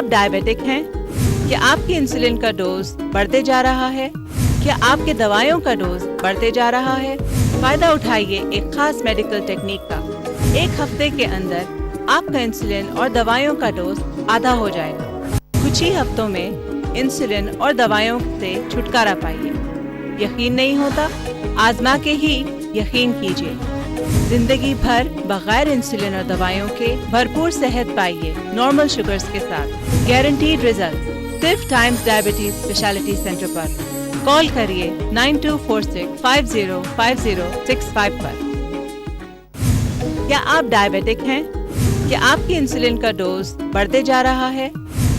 Diabetic हैं? क्या आपकी इंसुलिन का डोज बढ़ते जा रहा है? क्या आपके दवाइयों का डोज बढ़ते जा रहा है? फायदा उठाइए एक खास मेडिकल टेक्निक का। एक हफ्ते के अंदर आपका इंसुलिन और दवाइयों का डोज आधा हो जाएगा। कुछ ही हफ्तों में इंसुलिन और दवाइयों से छुटकारा पाइए। यकीन नहीं होता? आजमा के ही यकीन कीजिए। जिंदगी भर बगैर इंसुलिन और दवाइयों के भरपूर सेहत पाइए नॉर्मल शुगर्स के साथ। गारंटीड रिजल्ट सिर्फ टाइम्स डायबिटीज स्पेशलिटी सेंटर पर। कॉल करिए 9246505065 पर। क्या आप डायबिटिक हैं? क्या आपकी इंसुलिन का डोज बढ़ते जा रहा है?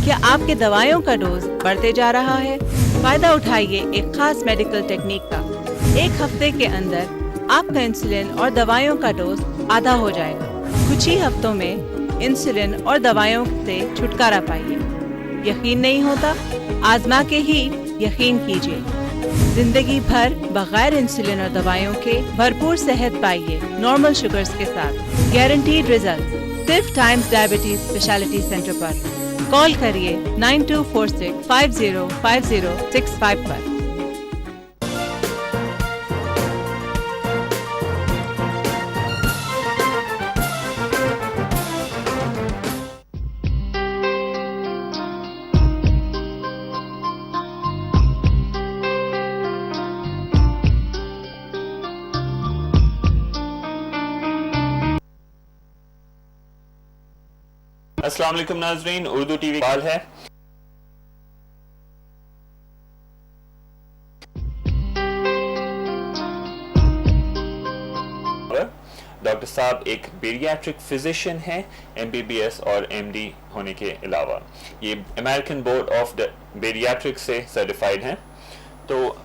क्या आपके दवाइयों का डोज बढ़ते जा रहा है? फायदा उठाइए एक खास मेडिकल टेक्निक का। एक हफ्ते के अंदर आपका इंसुलिन और दवाइयों का डोज आधा हो जाएगा। कुछ ही हफ्तों में इंसुलिन और दवाइयों से छुटकारा पाइए। यकीन नहीं होता? आजमा के ही यकीन कीजिए। जिंदगी भर बगैर इंसुलिन और दवाइयों के भरपूर सेहत पाइए नॉर्मल शुगर्स के साथ। गारंटीड रिजल्ट सिर्फ टाइम्स डायबिटीज स्पेशलिटी सेंटर पर। कॉल करिए 9246505065 पर। अस्सलाम वालेकुम नाज़रीन, उर्दू टीवी कॉल है। डॉक्टर साहब एक बेरियाट्रिक फिजिशियन हैं, MBBS और MD होने के अलावा ये अमेरिकन बोर्ड ऑफ बेरियाट्रिक से सर्टिफाइड हैं। तो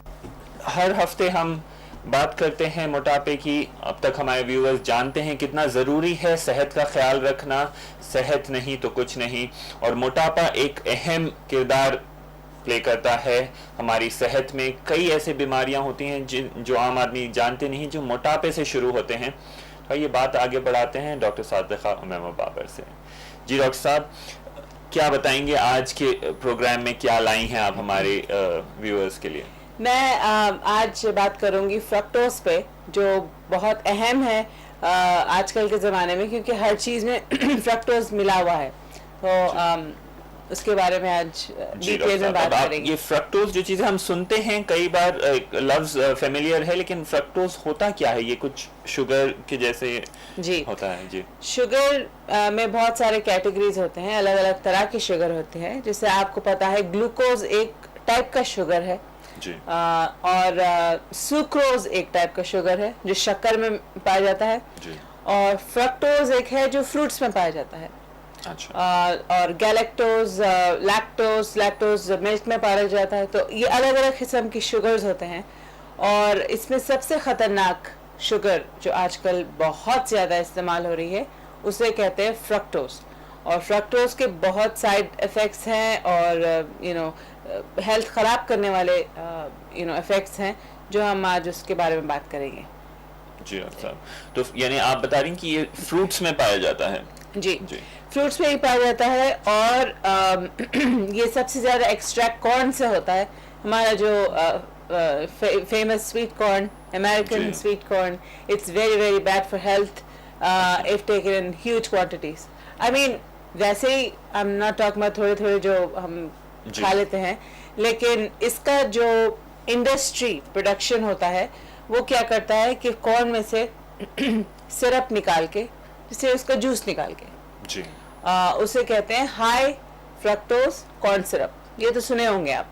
हर हफ्ते हम बात करते हैं मोटापे की। अब तक हमारे व्यूअर्स जानते हैं कितना ज़रूरी है सेहत का ख्याल रखना। सेहत नहीं तो कुछ नहीं, और मोटापा एक अहम किरदार प्ले करता है हमारी सेहत में। कई ऐसे बीमारियां होती हैं जो आम आदमी जानते नहीं, जो मोटापे से शुरू होते हैं। तो ये बात आगे बढ़ाते हैं डॉक्टर सादिका उमैमा बाबर से। जी डॉक्टर साहब, क्या बताएंगे आज के प्रोग्राम में क्या लाई हैं आप हमारे व्यूअर्स के लिए? मैं आज बात करूंगी फ्रक्टोज पे, जो बहुत अहम है आजकल के ज़माने में, क्योंकि हर चीज़ में फ्रक्टोज मिला हुआ है। तो उसके बारे में आज डिटेल में बात करेंगे। ये फ्रक्टोज जो चीज़ें हम सुनते हैं, कई बार लफ्ज़ फेमिलियर है, लेकिन फ्रक्टोज होता क्या है? ये कुछ शुगर के जैसे जी होता है? जी, शुगर में बहुत सारे कैटेगरीज होते हैं, अलग अलग तरह के शुगर होते हैं। जैसे आपको पता है ग्लूकोज एक टाइप का शुगर है जी। और सुक्रोज एक टाइप का शुगर है जो शक्कर में पाया जाता है जी। और फ्रक्टोज एक है जो फ्रूट्स में पाया जाता है। अच्छा। और गैलेक्टोज, लैक्टोज मिल्क में पाया जाता है। तो ये अलग अलग किस्म की शुगर्स होते हैं, और इसमें सबसे ख़तरनाक शुगर जो आजकल बहुत ज़्यादा इस्तेमाल हो रही है उसे कहते हैं फ्रक्टोज। और फ्रक्टोज के बहुत साइड इफ़ेक्ट्स हैं और हेल्थ ख़राब करने वाले इफ़ेक्ट्स हैं, जो हम आज उसके बारे में बात करेंगे। जी साहब, तो यानी आप बता रही हैं कि ये फ्रूट्स में पाया जाता है? जी, फ्रूट्स में ही पाया जाता है। और ये सबसे ज़्यादा एक्सट्रैक्ट कॉर्न से होता है। हमारा जो famous sweet corn, American sweet corn, it's very very bad for health if taken in huge quantities. I mean, वैसे ही I am not talking about थोड़े थोड़े जो हम खा लेते हैं, लेकिन इसका जो इंडस्ट्री प्रोडक्शन होता है वो क्या करता है कि कॉर्न में से सिरप निकाल के, जिससे उसका जूस निकाल के जी, उसे कहते हैं हाई फ्रक्टोज कॉर्न सिरप। ये तो सुने होंगे आप।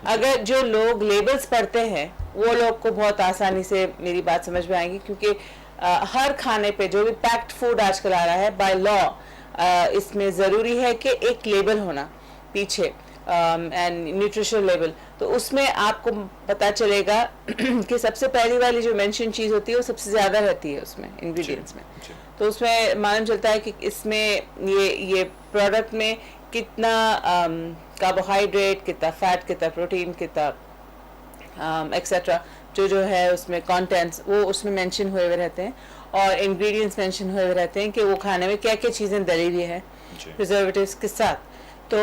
अगर जो लोग लेबल्स पढ़ते हैं वो लोग को बहुत आसानी से मेरी बात समझ में आएगी, क्योंकि हर खाने पे जो भी पैक्ड फूड आजकल आ रहा है बाय लॉ, इसमें ज़रूरी है कि एक लेबल होना पीछे, एंड न्यूट्रिशन लेबल। तो उसमें आपको पता चलेगा कि सबसे पहली वाली जो मेंशन चीज़ होती है वो सबसे ज़्यादा रहती है उसमें इंग्रेडिएंट्स में। तो उसमें मालूम चलता है कि इसमें ये प्रोडक्ट में कितना कार्बोहाइड्रेट, कितना फैट, कितना प्रोटीन, कितना एक्सेट्रा जो है उसमें कंटेंट्स वो उसमें मेंशन हुए हुए रहते हैं, और इंग्रेडिएंट्स मेंशन हुए हुए रहते हैं कि वो खाने में क्या क्या चीज़ें डली हुई है प्रिजर्वेटिव्स के साथ। तो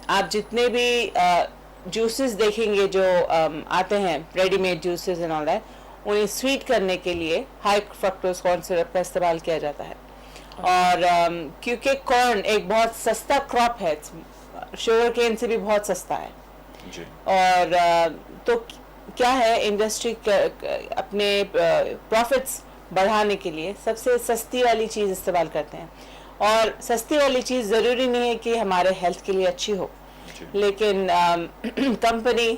आप जितने भी जूसेस देखेंगे जो आते हैं readymade juices and all that, उन्हें स्वीट करने के लिए हाई फ्रक्टोज कॉर्न सिरप का इस्तेमाल किया जाता है। और क्योंकि कॉर्न एक बहुत सस्ता क्रॉप है, शुगर केन से भी बहुत सस्ता है जी। और तो क्या है, इंडस्ट्री अपने प्रॉफिट्स बढ़ाने के लिए सबसे सस्ती वाली चीज़ इस्तेमाल करते हैं। और सस्ती वाली चीज़ ज़रूरी नहीं है कि हमारे हेल्थ के लिए अच्छी हो, लेकिन कंपनी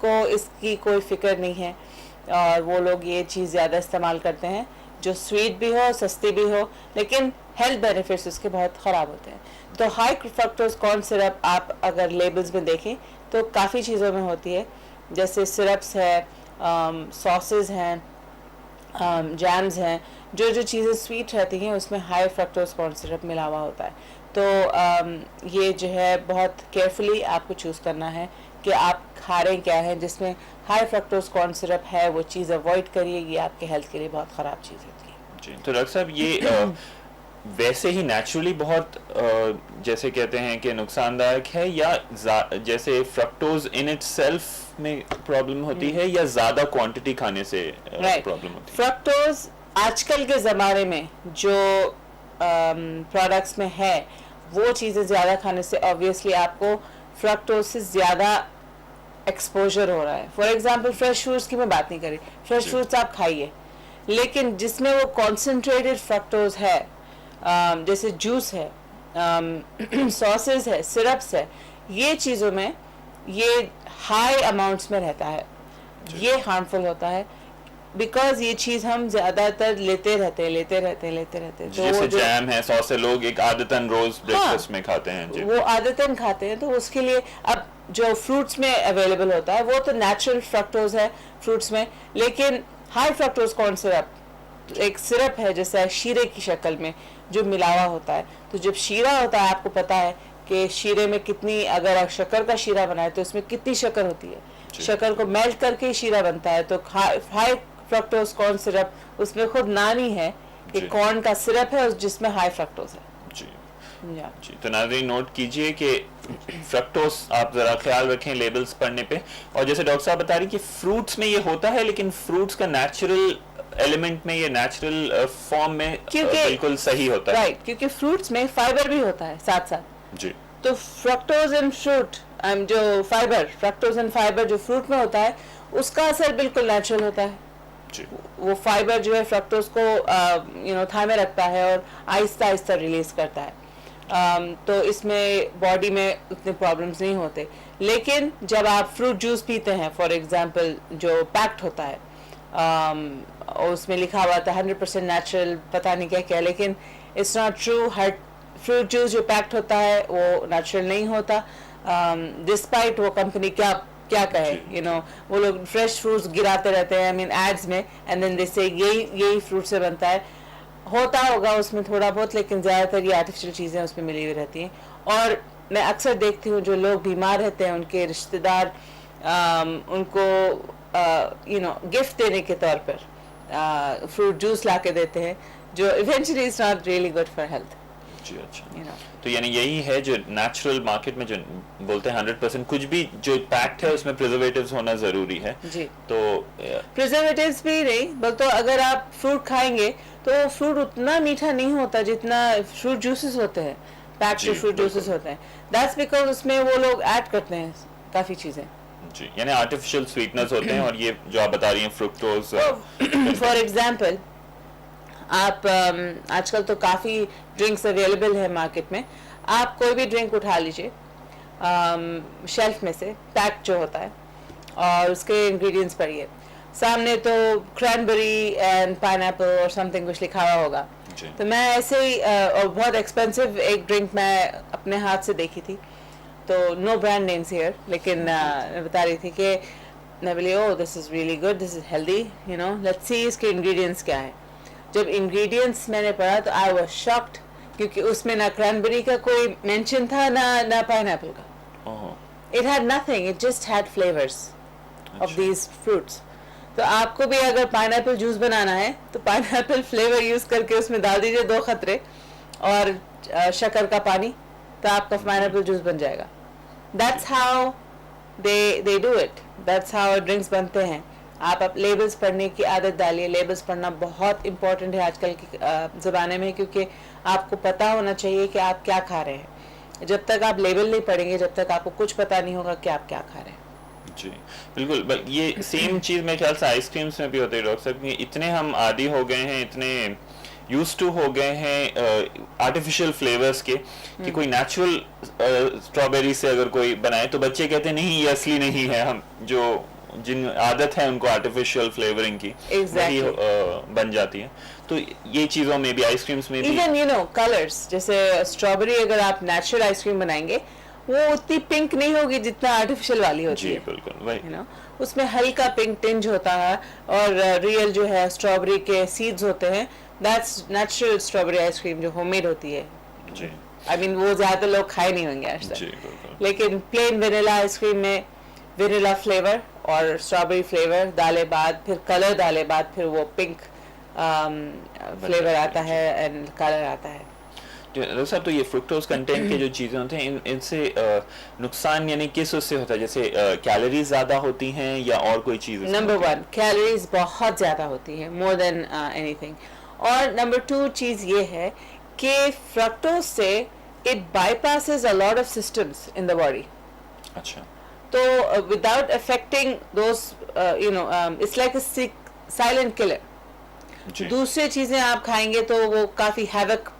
को इसकी कोई फिक्र नहीं है और वो लोग ये चीज़ ज़्यादा इस्तेमाल करते हैं जो स्वीट भी हो, सस्ती भी हो, लेकिन हेल्थ बेनिफिट्स उसके बहुत ख़राब होते हैं। तो हाई फ्रक्टोज कॉर्न सिरप आप अगर लेबल्स में देखें तो काफ़ी चीज़ों में होती है, जैसे सिरप्स है, सॉसेज हैं, जैम्स हैं, जो जो चीज़ें स्वीट रहती हैं उसमें हाई फ्रक्टोज कॉर्न सिरप मिला हुआ होता है। तो ये जो है बहुत केयरफुली आपको चूज़ करना है कि आप खा रहे क्या है। जिसमें हाई फ्रक्टोज कॉर्न सिरप है वो चीज़ अवॉइड करिए, ये आपके हेल्थ के लिए बहुत ख़राब चीज़ होती है। जी। तो डॉक्टर साहब ये वैसे ही नेचुरली बहुत जैसे कहते हैं कि नुकसानदायक है, या जैसे फ्रक्टोज इन इटसेल्फ में प्रॉब्लम होती है, या ज़्यादा क्वांटिटी खाने से प्रॉब्लम होती है? फ्रक्टोज आजकल के ज़माने में जो प्रोडक्ट्स में है वो चीज़ें ज़्यादा खाने से ऑब्वियसली आपको फ्रक्टोज से ज़्यादा एक्सपोजर हो रहा है। फॉर एग्जांपल फ्रेश फ्रूट्स की मैं बात नहीं करी, फ्रेश फ्रूट्स आप खाइए, लेकिन जिसमें वो कॉन्सेंट्रेटेड फ्रक्टोज है, जैसे जूस है, सॉसेस है, सिरप्स है, ये चीज़ों में ये हाई अमाउंट्स में रहता है, ये हार्मफुल होता है बिकॉज ये चीज़ हम ज़्यादातर लेते रहते हैं। तो जैसे जैम है, सॉस है, लोग एक आदतन रोज ब्रेकफास्ट में खाते हैं जी। वो आदतन खाते हैं, तो उसके लिए अब जो फ्रूट्स में अवेलेबल होता है वो तो नेचुरल फ्रक्टोज है फ्रूट्स में, लेकिन हाई फ्रक्टोज कॉर्न सिरप एक सिरप है जैसे शीरे की शक्ल में जो मिलावा होता है। तो जब शीरा होता है आपको पता है कि शीरे में कितनी, अगर आप शक्कर का शीरा बनाए तो उसमें कितनी शक्कर होती है, शक्कर को मेल्ट करके ही शीरा बनता है। तो हाई फ्रक्टोज कॉर्न सिरप उसमें खुद नाम ही है कि कॉर्न का सिरप है जिसमें हाई फ्रक्टोज है जी। जी। तो नाज़रीन नोट कीजिए कि फ्रक्टोज आप ज़रा ख्याल रखें लेबल्स पढ़ने पे। और जैसे डॉक्टर साहब बता रही कि फ्रूट्स में ये होता है, लेकिन फ्रूट्स का नेचुरल एलिमेंट में, ये नेचुरल फॉर्म में बिल्कुल सही होता है, राइट, क्योंकि फ्रूट्स में फाइबर भी होता है साथ साथ जी। तो फ्रक्टोज एंड फ्रूट जो फाइबर, फ्रक्टोज एंड फाइबर जो फ्रूट में होता है उसका असर बिल्कुल नेचुरल होता है जी। वो फाइबर जो है फ्रक्टोज को थाह में रखता है और आहिस्ता आहिस्ता रिलीज करता है। तो इसमें बॉडी में उतने प्रॉब्लम्स नहीं होते। लेकिन जब आप फ्रूट जूस पीते हैं फॉर एग्जांपल जो पैक्ड होता है और उसमें लिखा हुआ था 100% नेचुरल, पता नहीं क्या क्या, लेकिन it's not true. Her fruit juice जो पैक्ड होता है वो नेचुरल नहीं होता, डिस्पाइट वो कंपनी क्या कहे, वो लोग फ्रेश फ्रूट्स गिराते रहते हैं एड्स में, एंड देन दे से यही फ्रूट से बनता है। होता होगा उसमें थोड़ा बहुत, लेकिन ज़्यादातर ये आर्टिफिशियल चीज़ें उसमें मिली हुई रहती हैं। और मैं अक्सर देखती हूँ जो लोग बीमार रहते हैं उनके रिश्तेदार उनको गिफ्ट देने के तौर पर फ्रूट जूस ला के देते हैं, जो eventually is not really good for health जी। अच्छा, तो यानी यही है जो नेचुरल मार्केट में जो बोलते हैं 100% कुछ भी जो पैक्ड है उसमें प्रिजर्वेटिव्स होना जरूरी है जी। तो प्रिजर्वेटिव्स भी नहीं, बल्कि अगर आप फ्रूट खाएंगे तो फ्रूट उतना मीठा नहीं होता जितना फ्रूट जूसेस होते हैं, पैक्ड फ्रूट जूसेस होते हैं। दैट्स बिकॉज उसमें वो लोग ऐड करते हैं काफ़ी चीज़ें जी, यानी आर्टिफिशियल स्वीटनर्स होते हैं। और ये जो आप बता रही हैं फ्रुक्टोज, फॉर एग्जांपल आप आजकल तो काफ़ी ड्रिंक्स अवेलेबल है मार्केट में, आप कोई भी ड्रिंक उठा लीजिए शेल्फ में से पैक जो होता है और उसके इंग्रेडिएंट्स पढ़िए, सामने तो क्रैनबेरी एंड पाइनएप्पल और समथिंग कुछ लिखा हुआ होगा। तो मैं ऐसे ही और बहुत एक्सपेंसिव एक ड्रिंक मैं अपने हाथ से देखी थी, तो नो ब्रांड नेम्स हियर, लेकिन मैं बता रही थी कि मैं बोली oh this is really good, this is healthy, let's see इसके इंग्रेडिएंट्स क्या है। जब इंग्रेडिएंट्स मैंने पढ़ा तो आई वाज शॉक्ड, क्योंकि उसमें ना क्रैनबेरी का कोई मेंशन था ना पाइनएप्पल का। It had nothing, it just had flavours of these fruits. तो आपको भी अगर पाइनएप्पल जूस बनाना है तो पाइनएप्पल फ्लेवर यूज करके उसमें डाल दीजिए 2 खतरे और शक्कर का पानी, तो आपका पाइनएप्पल जूस बन जाएगा। That's how they do it, that's how drinks बनते हैं। आप लेबल्स पढ़ने की आदत डालिए। लेबल्स पढ़ना बहुत इंपॉर्टेंट है आजकल के ज़माने में, क्योंकि आपको पता होना चाहिए कि आप क्या खा रहे हैं। जब तक आप लेबल नहीं पढ़ेंगे, जब तक आपको कुछ पता नहीं होगा कि आप क्या खा रहे हैं। जी बिल्कुल, बट ये सेम चीज़ मेरे ख्याल से आइसक्रीम्स में भी होती है डॉक्टर साहब, कि इतने हम आदी हो गए हैं, इतने यूज टू हो गए हैं आर्टिफिशियल फ्लेवर्स के, कि कोई नेचुरल स्ट्रॉबेरी से अगर कोई बनाए तो बच्चे कहते हैं नहीं ये असली नहीं है, हम जो जिन आदत है उनको आर्टिफिशियल फ्लेवरिंग की वही बन जाती है। तो ये चीज़ों में भी, आइसक्रीम्स में भी, इवन यू नो कलर्स, जैसे स्ट्रॉबेरी अगर आप नेचुरल आइसक्रीम बनाएंगे वो उतनी पिंक नहीं होगी जितना आर्टिफिशियल वाली होती है। बिल्कुल वही, यू नो उसमें हल्का पिंक टिंज होता है, और रियल जो है स्ट्रॉबेरी के सीड्स होते हैं, दैट्स नेचुरल स्ट्रॉबेरी आइसक्रीम जो होममेड होती है। जी आई मीन वो ज्यादा लोग खाए नहीं होंगे आज जी तक, बिल्कुल। लेकिन प्लेन वेनिला आइसक्रीम में वेनिला फ्लेवर और स्ट्रॉबेरी फ्लेवर डाले बाद, फिर कलर डाले बाद, फिर वो पिंक फ्लेवर आता है एंड कलर आता है। डॉक्टर साहब, तो ये फ्रुक्टोज कंटेंट के जो चीज़ें होते हैं, इनसे नुकसान यानी किस उससे होता है? जैसे कैलोरीज ज़्यादा होती हैं या और कोई चीज़? नंबर 1 कैलोरीज बहुत ज़्यादा होती है, मोर देन एनीथिंग। और नंबर 2 चीज़ ये है कि फ्रक्टोज से it bypasses a lot of systems in the body. अच्छा। तो without affecting those you know it's like a silent killer. दूसरी चीज़ें आप खाएंगे तो वो काफ़ी हैवक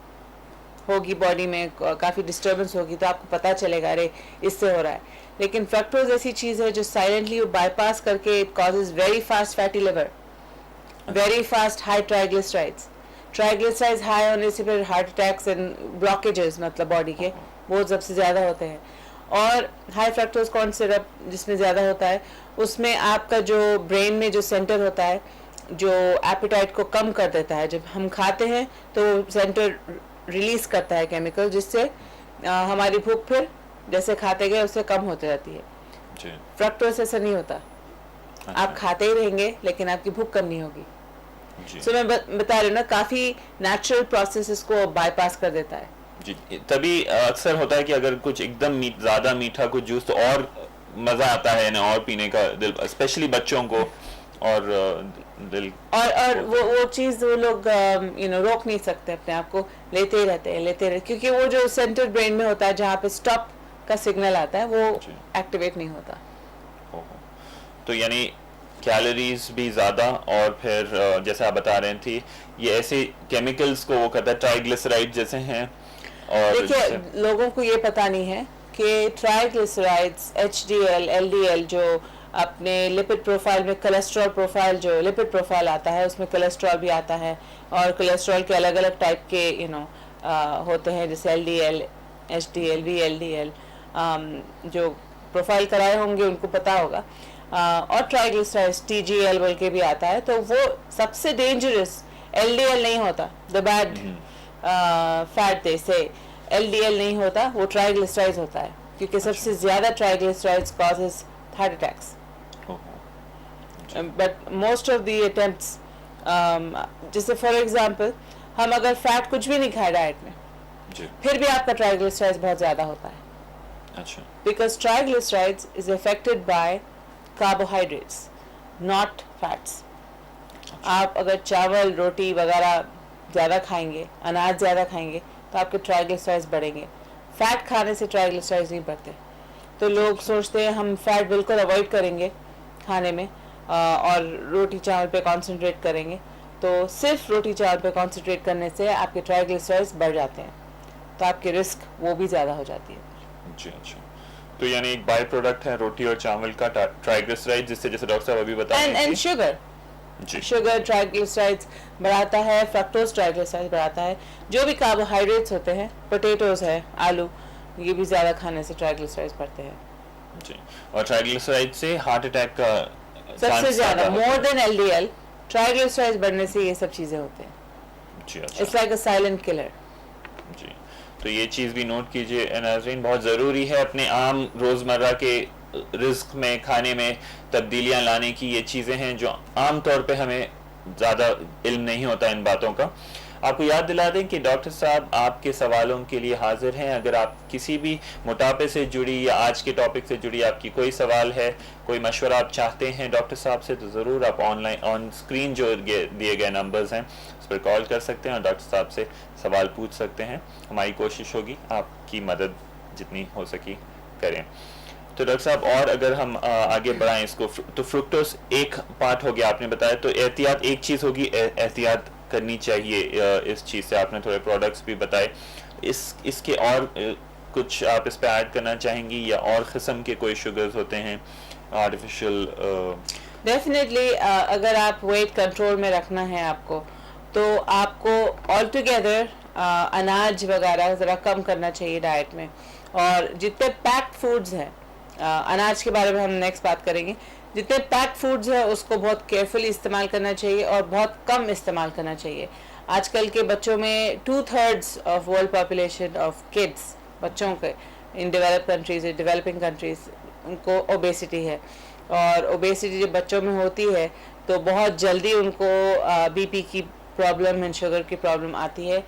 होगी बॉडी में, काफ़ी डिस्टर्बेंस होगी, तो आपको पता चलेगा अरे इससे हो रहा है। लेकिन फ्रक्टोज ऐसी चीज़ है जो साइलेंटली बाईपास करके it causes very fast fatty liver, very fast high triglycerides. Triglycerides high होने से फिर हार्ट अटैक्स एंड ब्लॉकेजेस मतलब बॉडी के वो सबसे ज़्यादा होते हैं। और हाई फ्रक्टोज कॉर्न सिरप जिसमें ज़्यादा होता है, उसमें आपका जो ब्रेन में जो सेंटर होता है जो एपेटाइट को कम कर देता है, जब हम खाते हैं तो सेंटर रिलीज करता है केमिकल, जिससे हमारी भूख फिर जैसे खाते गए उससे कम होती रहती है। फ्रक्टोज ऐसा नहीं होता। अच्छा। आप खाते ही रहेंगे लेकिन आपकी भूख कम नहीं होगी। सो मैं बता रही हूँ ना, काफी नेचुरल प्रोसेस को बाईपास कर देता है। जी, तभी अक्सर होता है कि अगर कुछ एकदम ज्यादा मीठा कुछ जूस तो और मजा आता है ना, और पीने का दिल, स्पेशली बच्चों को, और दिल और वो चीज वो लोग यू नो रोक नहीं सकते अपने आप को, लेते ही रहते, क्योंकि वो जो सेंटर ब्रेन में होता है जहाँ पे स्टॉप का सिग्नल आता है वो एक्टिवेट नहीं होता। तो यानी कैलोरीज भी ज़्यादा, और फिर जैसे आप बता रहे थे ये ऐसे केमिकल्स को वो कहता है ट्राइग्लिसराइड जैसे हैं। और देखिए लोगों को ये पता नहीं है कि ट्राइग्लिसराइड्स, HDL, LDL जो अपने लिपिड प्रोफाइल में, कोलेस्ट्रॉल प्रोफाइल जो लिपिड प्रोफाइल आता है उसमें कोलेस्ट्रॉल भी आता है, और कोलेस्ट्रॉल के अलग अलग टाइप के यू नो होते हैं, जैसे LDL, HDL, VLDL, जो प्रोफाइल कराए होंगे उनको पता होगा। और ट्राइग्लिसराइड्स TGL बोल के भी आता है, तो वो सबसे डेंजरस LDL नहीं होता, द बैड फैट दे से LDL नहीं होता, वो ट्राइग्लिसराइड्स होता है, क्योंकि सबसे ज़्यादा triglycerides causes heart attacks. But most of the attempts, जैसे फॉर एग्जांपल हम अगर फैट कुछ भी नहीं खाए डाइट में, फिर भी आपका ट्राइग्लिसराइड्स बहुत ज़्यादा होता है। अच्छा। Because triglycerides is affected by carbohydrates, not fats. आप अगर चावल रोटी वगैरह ज़्यादा खाएंगे, अनाज ज़्यादा खाएंगे, तो आपके ट्राइग्लिसराइड्स बढ़ेंगे। फैट खाने से ट्राइग्लिसराइड्स नहीं बढ़ते। तो लोग सोचते हैं हम फैट बिल्कुल अवॉइड करेंगे खाने में और रोटी चावल पे कंसंट्रेट करेंगे, तो सिर्फ रोटी चावल पे कंसंट्रेट करने से आपके ट्राइग्लिसराइड्स बढ़ जाते हैं, तो आपकी रिस्क वो भी ज़्यादा हो जाती है। जी अच्छा। तो यानी एक बाय प्रोडक्ट है रोटी और चावल का ट्राइग्लिसराइड, जिससे जैसे डॉक्टर साहब अभी बता रहे थे, एंड शुगर। शुगर ट्राइग्लिसराइड्स बढ़ाता है, फ्रक्टोज ट्राइग्लिसराइड्स बढ़ाता है। जो भी कार्बोहाइड्रेट्स होते हैं, पोटैटोज है, आलू, ये भी ज़्यादा खाने से ट्राइग्लिसराइड्स बढ़ते हैं। जी, और ट्राइग्लिसराइड से हार्ट अटैक का सबसे ज़्यादा, मोर देन LDL, ट्राइग्लिसराइड्स बढ़ने से ये सब चीज़ें होते हैं। जी अच्छा। It's like a silent killer. जी, तो ये चीज़ भी नोट कीजिए नाज़रीन, बहुत ज़रूरी है अपने आम रोज़मर्रा के रिस्क में, खाने में तब्दीलियां लाने की। ये चीज़ें हैं जो आम तौर पे हमें ज़्यादा इल्म नहीं होता इन बातों का। आपको याद दिला दें कि डॉक्टर साहब आपके सवालों के लिए हाजिर हैं। अगर आप किसी भी मोटापे से जुड़ी या आज के टॉपिक से जुड़ी आपकी कोई सवाल है, कोई मशवरा आप चाहते हैं डॉक्टर साहब से, तो ज़रूर आप ऑनलाइन ऑन स्क्रीन जो दिए गए नंबर्स हैं उस पर कॉल कर सकते हैं और डॉक्टर साहब से सवाल पूछ सकते हैं। हमारी कोशिश होगी आपकी मदद जितनी हो सकी करें। तो डॉक्टर साहब, और अगर हम आगे बढ़ाएं इसको, तो फ्रुक्टोज एक पार्ट हो गया आपने बताया, तो एहतियात एक चीज़ होगी, एहतियात करनी चाहिए इस चीज़ से। आपने थोड़े प्रोडक्ट्स भी बताए, इसके और कुछ आप इस पे ऐड करना चाहेंगी, या और किस्म के कोई शुगर्स होते हैं आर्टिफिशियल? डेफिनेटली अगर आप वेट कंट्रोल में रखना है आपको, तो आपको ऑल टुगेदर अनाज वगैरह ज़रा कम करना चाहिए डाइट में। और जितने पैक्ड फूड्स हैं, अनाज के बारे में हम नेक्स्ट बात करेंगे, जितने पैक्ड फूड्स हैं उसको बहुत केयरफुली इस्तेमाल करना चाहिए और बहुत कम इस्तेमाल करना चाहिए। आजकल के बच्चों में 2/3 of world population of kids, बच्चों के इन डेवलप कंट्रीज, डेवलपिंग कंट्रीज, उनको ओबेसिटी है। और ओबेसिटी जब बच्चों में होती है तो बहुत जल्दी उनको बीपी की प्रॉब्लम एंड शुगर की प्रॉब्लम आती है,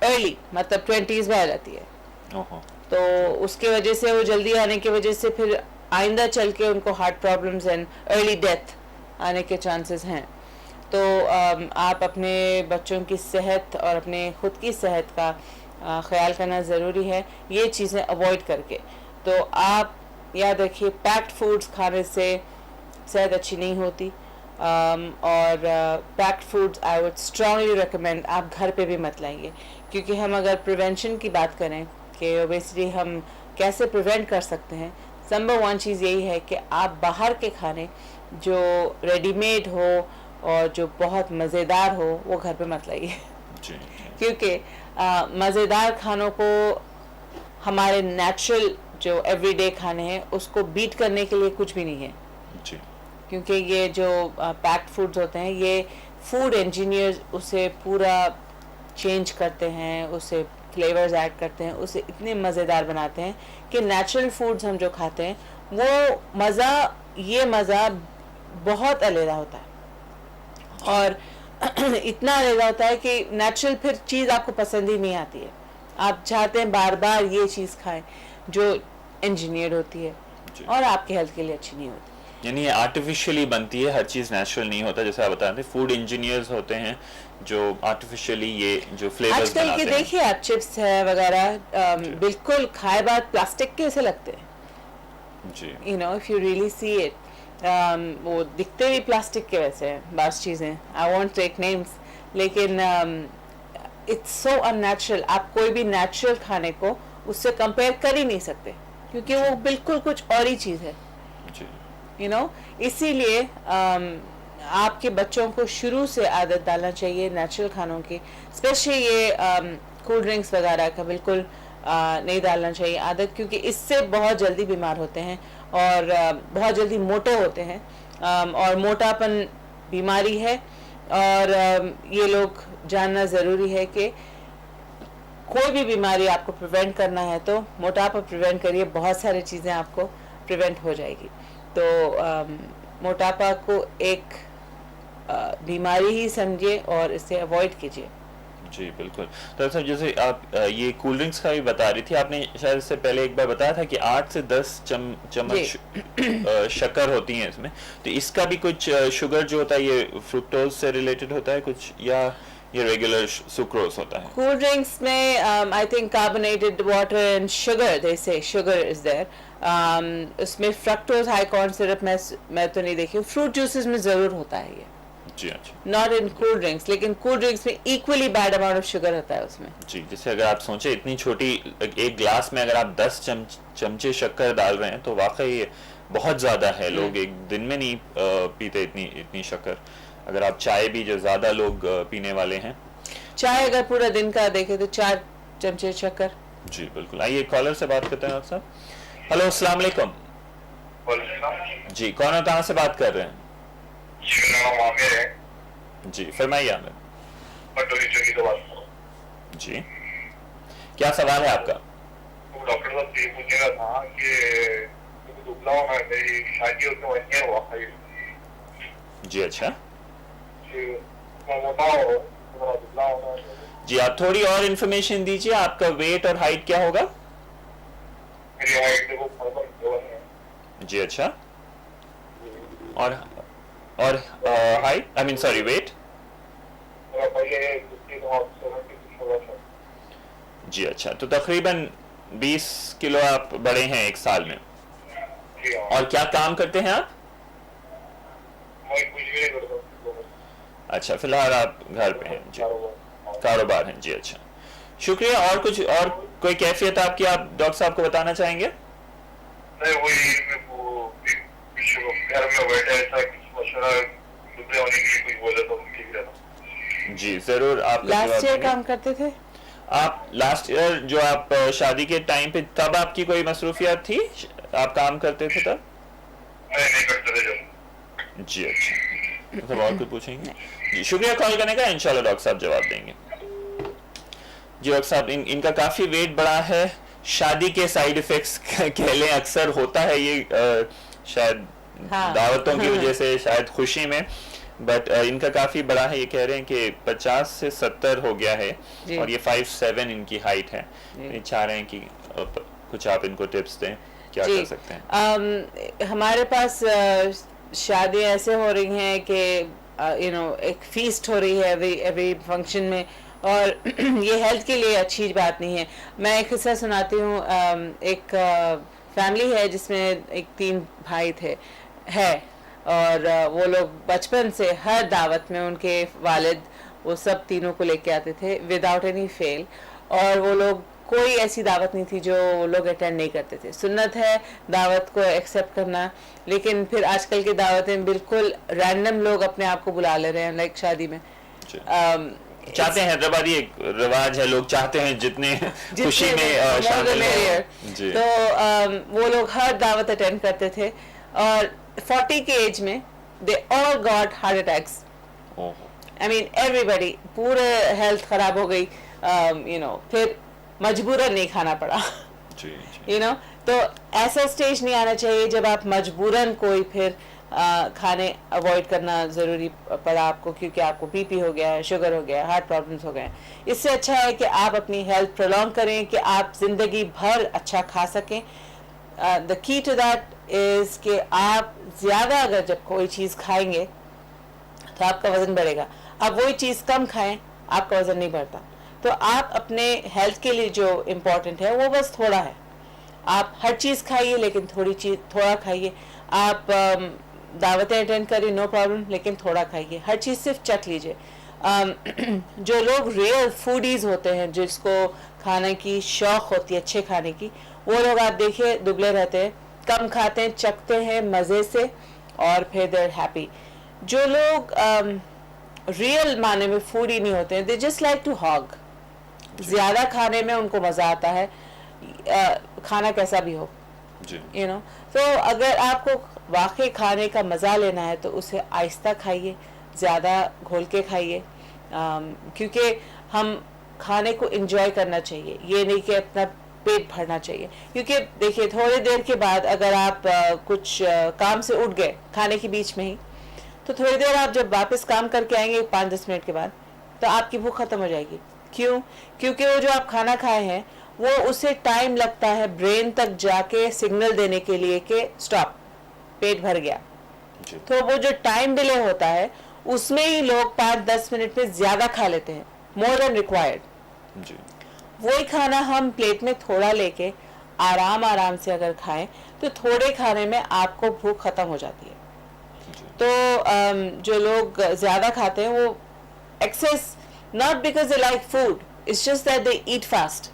अर्ली मतलब 20s में आ जाती है। तो उसके वजह से, वो जल्दी आने की वजह से फिर आइंदा चल के उनको heart problems and early death आने के चांसेस हैं। तो आप अपने बच्चों की सेहत और अपने खुद की सेहत का ख्याल करना ज़रूरी है, ये चीज़ें अवॉइड करके। तो आप याद रखिए, पैक्ड फूड्स खाने से सेहत अच्छी नहीं होती। और packed foods I would strongly recommend आप घर पे भी मत लाइए, क्योंकि हम अगर प्रिवेंशन की बात करें कि ओबेसिटी हम कैसे प्रिवेंट कर सकते हैं, नंबर 1 चीज़ यही है कि आप बाहर के खाने जो रेडीमेड हो और जो बहुत मज़ेदार हो वो घर पे मत लाइए। क्योंकि मज़ेदार खानों को हमारे नेचुरल जो एवरीडे खाने हैं उसको बीट करने के लिए कुछ भी नहीं है जी। क्योंकि ये जो पैक्ड फूड्स होते हैं, ये फूड इंजीनियर्स उसे पूरा चेंज करते हैं, उसे फ्लेवर्स ऐड करते हैं, उसे इतने मज़ेदार बनाते हैं कि नेचुरल फूड्स हम जो खाते हैं वो मज़ा बहुत अलग होता है। और इतना अलग होता है कि नेचुरल फिर चीज़ आपको पसंद ही नहीं आती है। आप चाहते हैं बार बार ये चीज़ खाएं जो इंजीनियर्ड होती है और आपके हेल्थ के लिए अच्छी नहीं होती। यानी ये आर्टिफिशियली बनती है, हर चीज़ नेचुरल नहीं होता। जैसे आप बता रहे थे, फूड इंजीनियर्स होते हैं जो आर्टिफिशियली ये जो फ्लेवर्स बनाते हैं। आजकल के देखिए आप चिप्स है वगैरह, बिल्कुल खाए बाद प्लास्टिक के से लगते हैं जी। You know, if you really see it, वो दिखते भी प्लास्टिक के वैसे हैं बास चीज़ें। आई वॉन्ट टेक नेम्स, लेकिन इट्स सो अननेचुरल। आप कोई भी नेचुरल खाने को उससे कंपेयर कर ही नहीं सकते, क्योंकि वो बिल्कुल कुछ और ही चीज़ है यू नो। इसीलिए आपके बच्चों को शुरू से आदत डालना चाहिए नेचुरल खानों की। स्पेशली ये कोल्ड ड्रिंक्स वगैरह का बिल्कुल नहीं डालना चाहिए आदत, क्योंकि इससे बहुत जल्दी बीमार होते हैं और बहुत जल्दी मोटे होते हैं। और मोटापन बीमारी है, और ये लोग जानना ज़रूरी है कि कोई भी बीमारी आपको प्रिवेंट करना है तो मोटापा प्रिवेंट करिए, बहुत सारी चीज़ें आपको प्रिवेंट हो जाएगी। तो मोटापा को एक बीमारी ही समझिए और इसे अवॉइड कीजिए। जी बिल्कुल। तो सर, जैसे आप ये कोल्ड ड्रिंक्स का भी बता रही थी, आपने शायद इससे पहले एक बार बताया था कि 8 से 10 चम्मच शक्कर होती है इसमें। तो इसका भी कुछ शुगर जो होता है ये फ्रुक्टोज से रिलेटेड होता है कुछ, या ये रेगुलर सुक्रोज होता है? कोल्ड ड्रिंक्स में I think carbonated water and sugar, they say sugar is there. उसमें फ्रक्टोज हाई कॉर्न सिरप मैं तो नहीं देखी। फ्रूट जूसेस में ज़रूर होता है ये जी। अच्छा, नॉट इन कोल्ड ड्रिंक्स, लेकिन कोल्ड ड्रिंक्स में equally bad amount of sugar होता है उसमें जी। जैसे अगर आप सोचें, इतनी छोटी एक ग्लास में अगर आप 10 चमचे शक्कर डाल रहे हैं तो वाकई बहुत ज़्यादा है। लोग एक दिन में नहीं पीते इतनी शक्कर। अगर आप चाय भी, जो ज़्यादा लोग पीने वाले हैं, चाय अगर पूरा दिन का देखें तो 4 चमचे शक्कर। जी बिल्कुल। आइए कॉलर से बात करते हैं आप साहब। हेलो, अस्सलाम वालेकुम। जी, कौन है, कहाँ से बात कर रहे हैं? जी फरमाइए आमिर जी, क्या सवाल है आपका? डॉक्टर साहब से पूछेगा था कि दुबला हुआ है, मेरी शादी होते हुए नहीं हुआ। जी अच्छा। मोटा हो थोड़ा दुबला होना है। जी, आप थोड़ी और इन्फॉर्मेशन दीजिए, आपका वेट और हाइट क्या होगा? मेरी हाइट देखो 5'7" है। जी अच्छा, और height, I mean sorry, wait? मेरा पहले 50 और 76 होगा सर। जी अच्छा, तो तकरीबन 20 किलो आप बढ़े हैं एक साल में। जी हाँ। और क्या काम करते हैं आप? मैं कुछ भी नहीं करता हूँ। अच्छा, फिलहाल आप घर पे हैं। जी, कारोबार। कारोबार है। जी अच्छा, शुक्रिया। और कुछ और कोई कैफियत आपकी आप डॉक्टर साहब को बताना चाहेंगे? नहीं, वही मेरे को एक विषय घर में बैठे ऐसा कुछ मशवरा दुबले होने के लिए कुछ बोले तो ठीक रहता। जी जरूर, आपका लास्ट जवाब ईयर देंगे। काम करते थे? आप लास्ट ईयर जो आप शादी के टाइम पे, तब आपकी कोई मसरूफियत थी, आप काम करते थे तब? नहीं करते थे जब। जी अच्छा, मतलब और कुछ पूछेंगे? जी शुक्रिया कॉल करने का, इंशाल्लाह डॉक्टर साहब जवाब देंगे। जी डॉक्टर साहब, इनका काफी वेट बढ़ा है, शादी के साइड इफेक्ट्स कह लें, अक्सर होता है ये, शायद हाँ। दावतों की वजह से, शायद खुशी में, बट इनका काफी बड़ा है। ये कह रहे हैं कि 50 से 70 हो गया है जी। और ये 5'7" इनकी हाइट है। जी। ये चाह रहे हैं कि कुछ आप इनको टिप्स दें, क्या जी। कर सकते हैं? हमारे पास शादियां ऐसे हो रही हैं कि एक फीस्ट हो रही है एवरी फंक्शन में, और ये हेल्थ के लिए अच्छी बात नहीं है। मैं एक किस्सा सुनाती हूँ। एक फैमिली है जिसमें 3 भाई है, और वो लोग बचपन से हर दावत में उनके वालिद वो सब तीनों को लेके आते थे विदाउट एनी फेल, और वो लोग कोई ऐसी दावत नहीं थी जो वो लोग अटेंड नहीं करते थे। सुन्नत है दावत को एक्सेप्ट करना, लेकिन फिर आजकल की दावतें बिल्कुल रैंडम लोग अपने आप को बुला ले रहे हैं, लाइक शादी में। चाहते हैं, हैदराबादी एक रिवाज है, लोग चाहते हैं जितने खुशी में शामिल हो। जी। तो वो लोग हर दावत अटेंड करते थे, और 40 के एज में they all got heart attacks. I mean everybody, पूरे हेल्थ खराब हो गई। फिर मजबूरन नहीं खाना पड़ा। जी। तो ऐसा स्टेज नहीं आना चाहिए जब आप मजबूरन कोई फिर खाने अवॉइड करना ज़रूरी पड़ा आपको, क्योंकि आपको बीपी हो गया है, शुगर हो गया है, हार्ट प्रॉब्लम्स हो गए हैं। इससे अच्छा है कि आप अपनी हेल्थ प्रोलॉन्ग करें, कि आप ज़िंदगी भर अच्छा खा सकें। The key to that is कि आप ज़्यादा अगर जब कोई चीज़ खाएंगे तो आपका वज़न बढ़ेगा, आप वही चीज़ कम खाएं, आपका वज़न नहीं बढ़ता। तो आप अपने हेल्थ के लिए जो इम्पोर्टेंट है वो बस थोड़ा है। आप हर चीज़ खाइए, लेकिन थोड़ा खाइए। आप दावतें अटेंड करिए, नो प्रॉब्लम, लेकिन थोड़ा खाइए। हर चीज़ सिर्फ चख लीजिए। जो लोग रियल फूडीज़ होते हैं, जिसको खाने की शौक़ होती है, अच्छे खाने की, वो लोग आप देखिए दुबले रहते हैं, कम खाते हैं, चखते हैं मज़े से, और फिर देर हैप्पी। जो लोग रियल माने में फूडी नहीं होते हैं, they just like to hog. ज़्यादा खाने में उनको मज़ा आता है, खाना कैसा भी हो। जी। तो अगर आपको वाकई खाने का मज़ा लेना है तो उसे आहिस्ता खाइए, ज़्यादा घोल के खाइए, क्योंकि हम खाने को एंजॉय करना चाहिए, ये नहीं कि अपना पेट भरना चाहिए। क्योंकि देखिए, थोड़ी देर के बाद अगर आप कुछ काम से उठ गए खाने के बीच में ही, तो थोड़ी देर आप जब वापस काम करके आएंगे 5-10 मिनट के बाद, तो आपकी भूख ख़त्म हो जाएगी। क्यों? क्योंकि वो जो आप खाना खाए हैं वो उसे टाइम लगता है ब्रेन तक जाके सिग्नल देने के लिए कि स्टॉप, पेट भर गया। तो वो जो टाइम डिले होता है उसमें ही लोग 5-10 मिनट में ज़्यादा खा लेते हैं, मोर देन रिक्वायर्ड। वही खाना हम प्लेट में थोड़ा लेके आराम से अगर खाएं तो थोड़े खाने में आपको भूख ख़त्म हो जाती है। तो जो लोग ज़्यादा खाते हैं वो excess, not because they like food, it's just that they eat fast.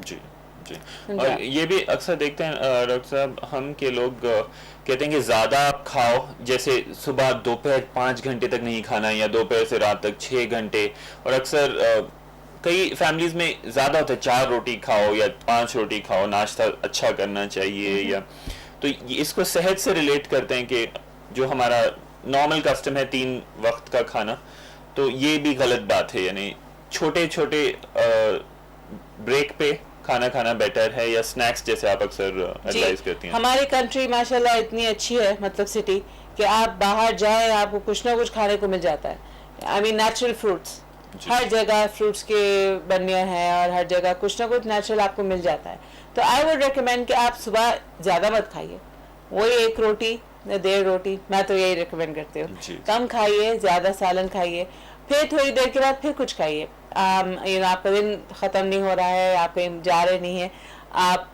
जी। और ये भी अक्सर देखते हैं डॉक्टर साहब, हम के लोग कहते हैं कि ज़्यादा आप खाओ, जैसे सुबह दोपहर 5 घंटे तक नहीं खाना, या दोपहर से रात तक 6 घंटे, और अक्सर कई फैमिलीज में ज़्यादा होता है 4 रोटी खाओ या 5 रोटी खाओ, नाश्ता अच्छा करना चाहिए, या तो इसको सेहत से रिलेट करते हैं कि जो हमारा नॉर्मल कस्टम है 3 वक्त का खाना, तो ये भी गलत बात है। यानी छोटे छोटे ब्रेक पे खाना खाना बेटर है, या स्नैक्स जैसे आप अक्सर एडवाइस करती हैं? हमारी कंट्री माशाल्लाह इतनी अच्छी है, मतलब सिटी, कि आप बाहर जाएं आपको कुछ ना कुछ खाने को मिल जाता है। आई मीन नेचुरल फ्रूट्स, हर जगह फ्रूट्स के बनिया है और हर जगह कुछ ना कुछ नेचुरल आपको मिल जाता है। तो आई वुड रिकमेंड कि आप सुबह ज़्यादा मत खाइए, वही 1 रोटी या 1.5 रोटी, मैं तो यही रिकमेंड करती हूँ। कम खाइए, ज़्यादा सालन खाइए, फिर थोड़ी देर के बाद फिर कुछ खाइए। आपका दिन ख़त्म नहीं हो रहा है, आप कहीं जा रहे नहीं हैं, आप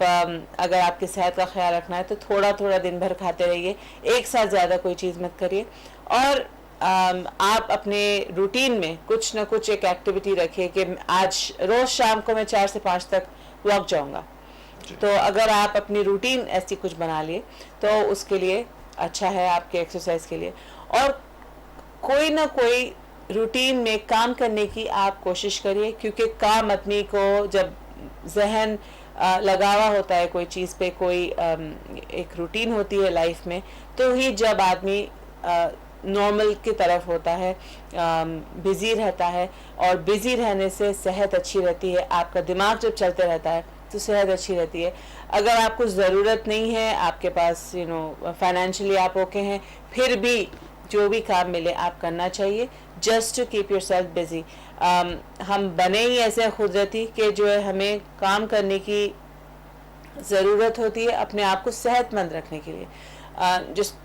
अगर आपकी सेहत का ख्याल रखना है तो थोड़ा थोड़ा दिन भर खाते रहिए, एक साथ ज़्यादा कोई चीज़ मत करिए। और आप अपने रूटीन में कुछ ना कुछ एक एक्टिविटी रखिए कि आज रोज़ शाम को मैं 4 से 5 तक वॉक जाऊंगा। तो अगर आप अपनी रूटीन ऐसी कुछ बना लिए तो उसके लिए अच्छा है, आपके एक्सरसाइज के लिए। और कोई ना कोई रूटीन में काम करने की आप कोशिश करिए, क्योंकि काम आदमी को जब जहन लगा हुआ होता है कोई चीज़ पे, कोई एक रूटीन होती है लाइफ में, तो ही जब आदमी नॉर्मल की तरफ होता है, बिज़ी रहता है, और बिज़ी रहने से सेहत अच्छी रहती है। आपका दिमाग जब चलते रहता है तो सेहत अच्छी रहती है। अगर आपको ज़रूरत नहीं है, आपके पास फाइनेंशियली आप ओके हैं, फिर भी जो भी काम मिले आप करना चाहिए, just to keep yourself busy. हम बने ही ऐसे खुदरती कि जो है हमें काम करने की ज़रूरत होती है अपने आप को सेहतमंद रखने के लिए।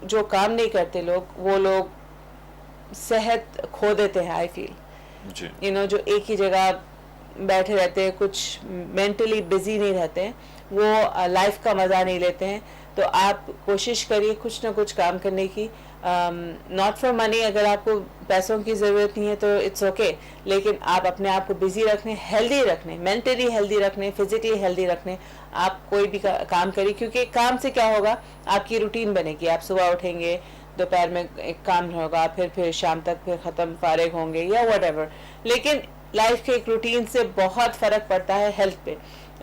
जो काम नहीं करते लोग, वो लोग सेहत खो देते हैं, आई फील। जो एक ही जगह बैठे रहते हैं, कुछ मेंटली बिजी नहीं रहते हैं, वो लाइफ का मज़ा नहीं लेते हैं। तो आप कोशिश करिए कुछ ना कुछ काम करने की। नॉट फॉर मनी, अगर आपको पैसों की ज़रूरत नहीं है तो इट्स ओके, लेकिन आप अपने आप को बिजी रखने, हेल्दी रखने, मेंटली हेल्दी रखने, फिजिकली हेल्दी रखने आप कोई भी काम करिए। क्योंकि काम से क्या होगा, आपकी रूटीन बनेगी। आप सुबह उठेंगे, दोपहर में एक काम होगा, फिर शाम तक फिर ख़त्म, फारिग होंगे या व्हाटएवर। लेकिन लाइफ के एक रूटीन से बहुत फ़र्क पड़ता है हेल्थ पे,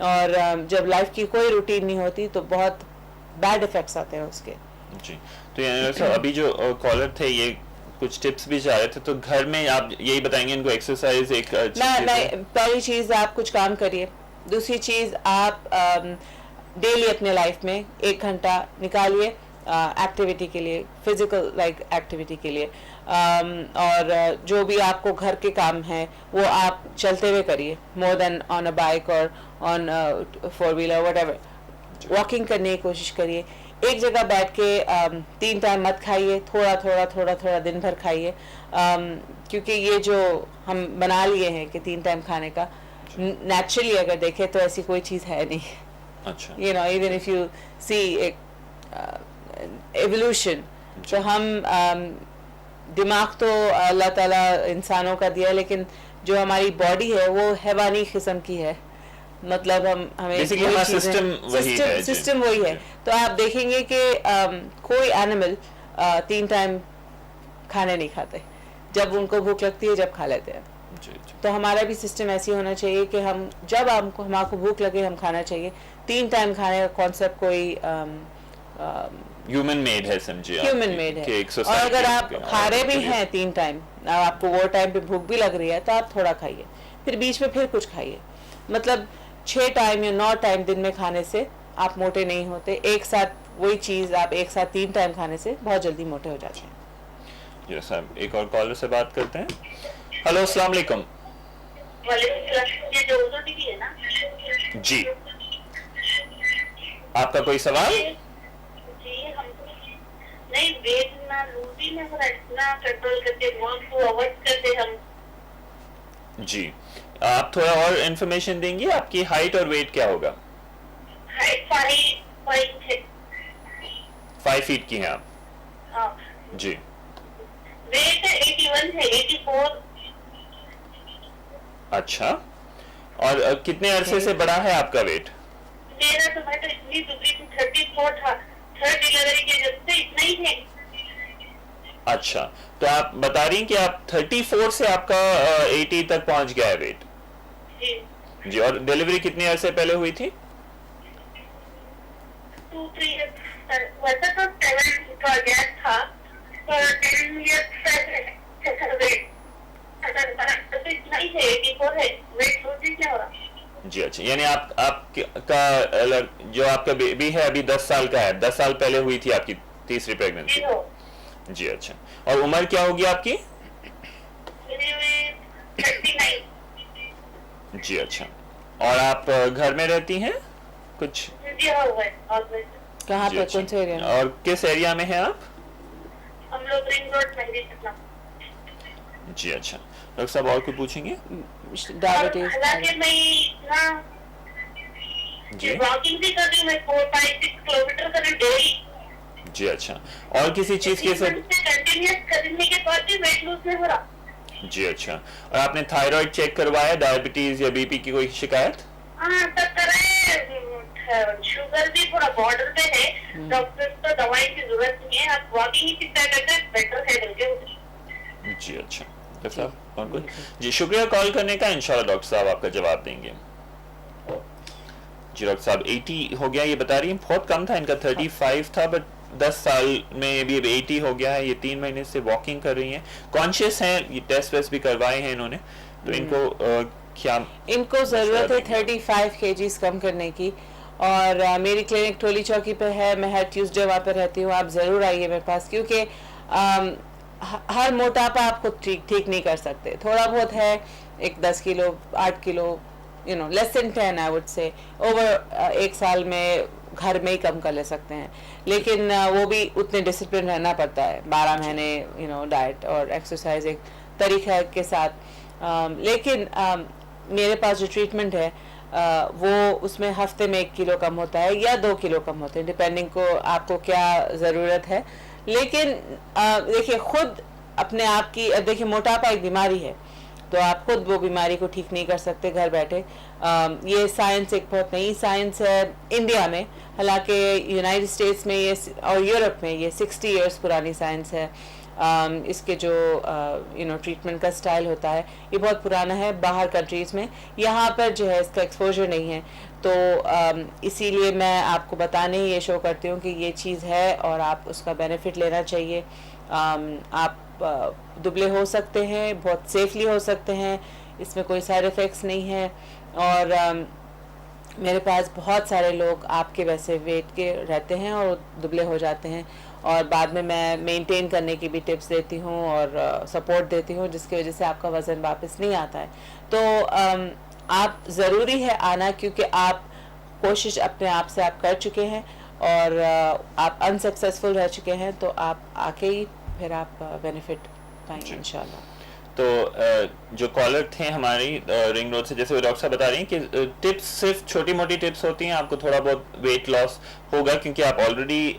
और जब लाइफ की कोई रूटीन नहीं होती तो बहुत बैड इफ़ेक्ट्स आते हैं उसके। जी, तो यानी अभी जो कॉलर थे ये कुछ टिप्स भी चाह रहे थे, तो घर में आप यही बताएंगे इनको एक्सरसाइज एक नहीं, पहली चीज़ आप कुछ काम करिए। दूसरी चीज़ आप डेली अपने लाइफ में 1 घंटा निकालिए एक्टिविटी के लिए, फिजिकल एक्टिविटी के लिए। और जो भी आपको घर के काम हैं वो आप चलते हुए करिए, more than on a bike और ऑन 4 व्हीलर व्हाटएवर। वॉकिंग करने की कोशिश करिए। एक जगह बैठ के 3 टाइम मत खाइए, थोड़ा दिन भर खाइए। क्योंकि ये जो हम बना लिए हैं कि 3 टाइम खाने का, नेचुरली अगर देखें तो ऐसी कोई चीज़ है नहीं। अच्छा, इवन इफ यू सी एक एवोल्यूशन, तो हम दिमाग तो अल्लाह ताला इंसानों का दिया, लेकिन जो हमारी बॉडी है वो हैवानी किस्म की है। मतलब हमें सिस्टम वही है। तो आप देखेंगे कि कोई एनिमल 3 टाइम खाने नहीं खाते, जब उनको भूख लगती है जब खा लेते हैं। तो हमारा भी सिस्टम ऐसी होना चाहिए कि हम जब हमको भूख लगे हम खाना चाहिए। 3 टाइम खाने का कॉन्सेप्ट कोई ह्यूमन मेड है, समझिए, ह्यूमन मेड है। और अगर आप खा रहे भी हैं 3 टाइम, आपको वो टाइम पे भूख भी लग रही है, तो आप थोड़ा खाइए, फिर बीच में फिर कुछ खाइए। मतलब 6 टाइम या 9 टाइम दिन में खाने से आप मोटे नहीं होते। एक साथ वही चीज़ आप एक साथ 3 टाइम खाने से बहुत जल्दी मोटे हो जाते हैं। यस सर, एक और कॉलर से बात करते हैं। हेलो, अस्सलाम वालेकुम। जी, आपका कोई सवाल? नहीं, वेट ना लूजी ना, इतना कंट्रोल करके वर्क को अवॉइड करते हम। जी, आप थोड़ा और इन्फॉर्मेशन देंगी, आपकी हाइट और वेट क्या होगा? हाइट 5 फीट की हैं आप? हाँ जी। वेट 81 है, 84। अच्छा, और कितने अरसे से बढ़ा है आपका वेट? मेरा तो मैं तो इतनी दुबली थी, 34 था, 3rd डिलीवरी के जब से इतना ही है। अच्छा, तो आप बता रही हैं कि आप 34 से आपका 80 तक पहुंच गया है वेट? जी। जी, और डिलीवरी कितने अरसे पहले हुई थी? 2-3 इयर्स। वैसे तो 7 का गैप था, पर 10 इयर्स पहले तो इतना ही है, 84 है। वेट लूजिंग क्या हो रहा? जी, अच्छा, यानी आपका जो आपका बेबी है अभी 10 साल का है, 10 साल पहले हुई थी आपकी तीसरी प्रेगनेंसी? जी, अच्छा, और उम्र क्या होगी आपकी? 39 जी अच्छा। और आप घर में रहती हैं कुछ? जी हाँ हुआ है कहाँ जी पे, अच्छा। कौन से एरिया में? और किस एरिया में हैं आप? हम लोग रिंग रोड मेहंदी पटना। जी अच्छा। डॉक्टर साहब और कुछ पूछेंगे? डायबिटीज। हालांकि मैं ना जी वॉकिंग भी कर रही हूँ, मैं 4-5-6 किलोमीटर कर रही हूँ डेली। जी अच्छा। और किसी चीज के साथ? कंटिन्यूस करने के बाद भी वेट लूज नहीं हो रहा। जी अच्छा। और आपने थायराइड चेक करवाया, डायबिटीज या बीपी की कोई शिकायत? हाँ सब कराए, शुगर भी थोड़ा बॉर्डर पे है, डॉक्टर तो दवाई की जरूरत नहीं है, आप वॉकिंग ही कितना करते हैं बेटर है बल्कि। जी अच्छा। डॉक्टर साहब और कुछ? जी शुक्रिया कॉल करने का, इंशाल्लाह डॉक्टर साहब आपका जवाब देंगे। जी डॉक्टर साहब 80 हो गया ये बता रही हैं, बहुत कम था इनका, 35 था, बट 10 साल में भी अब 80 हो गया है। ये 3 महीने से वॉकिंग कर रही हैं, कॉन्शियस हैं, ये टेस्ट वेस्ट भी करवाए हैं इन्होंने, तो इनको क्या इनको ज़रूरत है 35 kgs कम करने की। और मेरी क्लिनिक टोली चौकी पे है, मैं हर ट्यूसडे वहाँ पे रहती हूँ, आप ज़रूर आइए मेरे पास, क्योंकि हर मोटापा आपको ठीक नहीं कर सकते, थोड़ा बहुत है, एक 10 kilo 8 kilo less than 10 I would say over 1 साल में घर में ही कम कर ले सकते हैं, लेकिन वो भी उतने डिसिप्लिन रहना पड़ता है, 12 महीने डाइट और एक्सरसाइज एक तरीक़े के साथ। लेकिन मेरे पास जो ट्रीटमेंट है वो उसमें हफ्ते में 1 किलो कम होता है या 2 किलो कम होते हैं, डिपेंडिंग को आपको क्या ज़रूरत है। लेकिन देखिए खुद अपने आप की, देखिए मोटापा एक बीमारी है, तो आप खुद वो बीमारी को ठीक नहीं कर सकते घर बैठे। ये साइंस एक बहुत नई साइंस है इंडिया में, हालांकि यूनाइटेड स्टेट्स में ये और यूरोप में ये 60 इयर्स पुरानी साइंस है। इसके जो ट्रीटमेंट का स्टाइल होता है ये बहुत पुराना है बाहर कंट्रीज़ में, यहाँ पर जो है इसका एक्सपोजर नहीं है, तो इसीलिए मैं आपको बताने ही ये शो करती हूँ कि ये चीज़ है और आप उसका बेनिफिट लेना चाहिए। आप दुबले हो सकते हैं, बहुत सेफली हो सकते हैं, इसमें कोई साइड इफ़ेक्ट्स नहीं है। और मेरे पास बहुत सारे लोग आपके वैसे वेट के रहते हैं और दुबले हो जाते हैं, और बाद में मैं मेंटेन करने की भी टिप्स देती हूँ और सपोर्ट देती हूँ, जिसकी वजह से आपका वज़न वापस नहीं आता है। तो आप ज़रूरी है आना, क्योंकि आप कोशिश अपने आप से आप कर चुके हैं और आप अनसक्सेसफुल रह चुके हैं, तो आप आके ही फिर आप बेनिफिट पाएंगे इंशाल्लाह। तो जो कॉलर थे हमारी रिंग रोड से, जैसे वो डॉक्टर साहब बता रही हैं कि टिप्स सिर्फ छोटी मोटी टिप्स होती हैं, आपको थोड़ा बहुत वेट लॉस होगा क्योंकि आप ऑलरेडी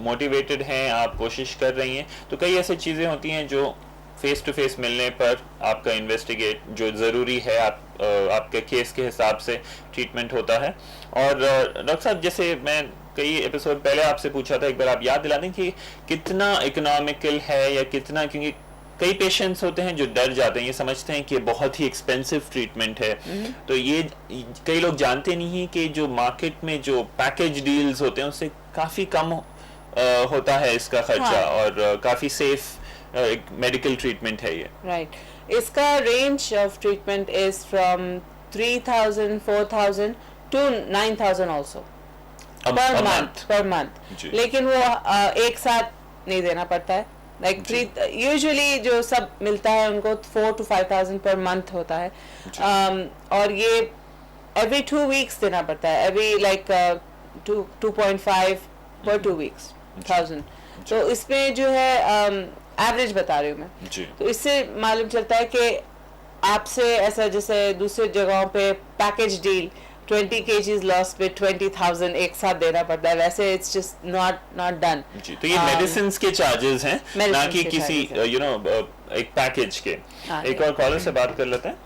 मोटिवेटेड हैं, आप कोशिश कर रही हैं, तो कई ऐसी चीज़ें होती हैं जो फेस टू फेस मिलने पर आपका इन्वेस्टिगेट जो ज़रूरी है, आपके केस के हिसाब से ट्रीटमेंट होता है। और डॉक्टर साहब जैसे मैं कई एपिसोड पहले आपसे पूछा था, एक बार आप याद दिला दें कि कितना इकोनॉमिकल है या कितना, क्योंकि कई पेशेंट्स होते हैं जो डर जाते हैं, ये समझते हैं कि बहुत ही एक्सपेंसिव ट्रीटमेंट है, तो ये कई लोग जानते नहीं हैं कि जो मार्केट में जो पैकेज डील्स होते हैं उससे काफ़ी कम होता है इसका खर्चा, और काफ़ी सेफ एक मेडिकल ट्रीटमेंट है ये। राइट, इसका range of treatment is from 3000 4000 to 9000 also per month, लेकिन वो एक साथ नहीं देना पड़ता है। लाइक यूजुअली जो सब मिलता है उनको 4 to 5000 पर मंथ होता है, और ये एवरी 2 weeks देना पड़ता है, एवरी लाइक 2.5 पर 2 weeks 1000। तो इसमें जो है एवरेज बता रही हूँ मैं, तो इससे मालूम चलता है कि आपसे ऐसा जैसे दूसरी जगहों पे पैकेज डील 20 kgs लॉस पे 20,000 एक साथ देना पड़ता है, वैसे इट्स जस्ट नॉट डन। तो ये मेडिसिन्स के चार्जेस हैं, ना कि किसी एक पैकेज के। एक और कॉलर से बात कर लेते हैं।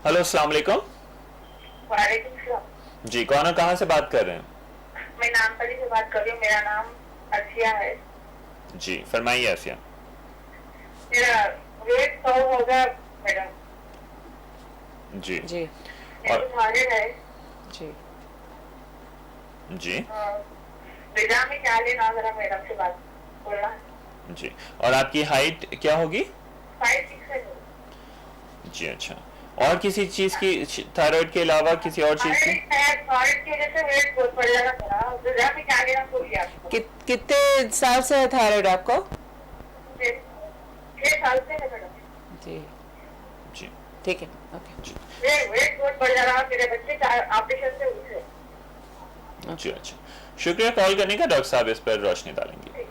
हेलो, अस्सलाम वालेकुम। वालेकुम सलाम। जी, कौन और कहाँ से बात कर रहे हैं? मैं नामपली से बात कर रही हूँ, मेरा नाम आसिया है। जी फरमाइए आसिया। मेरा वेट 100 होगा मैडम। जी जी और है जी जी विदा में क्या लेना, जरा मैडम से बात बोलना है। जी, और आपकी हाइट क्या होगी? 5'6" है। जी अच्छा, और किसी चीज की, थायराइड के अलावा किसी और चीज की? थायराइड की वजह से वेट बहुत बढ़ जाएगा मेरा, विदा में क्या लेना बोलिए आपको। कितने साल से है थायराइड आपको? 6 साल से है मैडम। जी जी ठीक है, ओके। वेट बहुत बढ़ जा रहा है मेरे बच्चे ऑपरेशन से उठे। जी अच्छा, शुक्रिया कॉल करने का। डॉक्टर साहब इस पर रोशनी डालेंगे।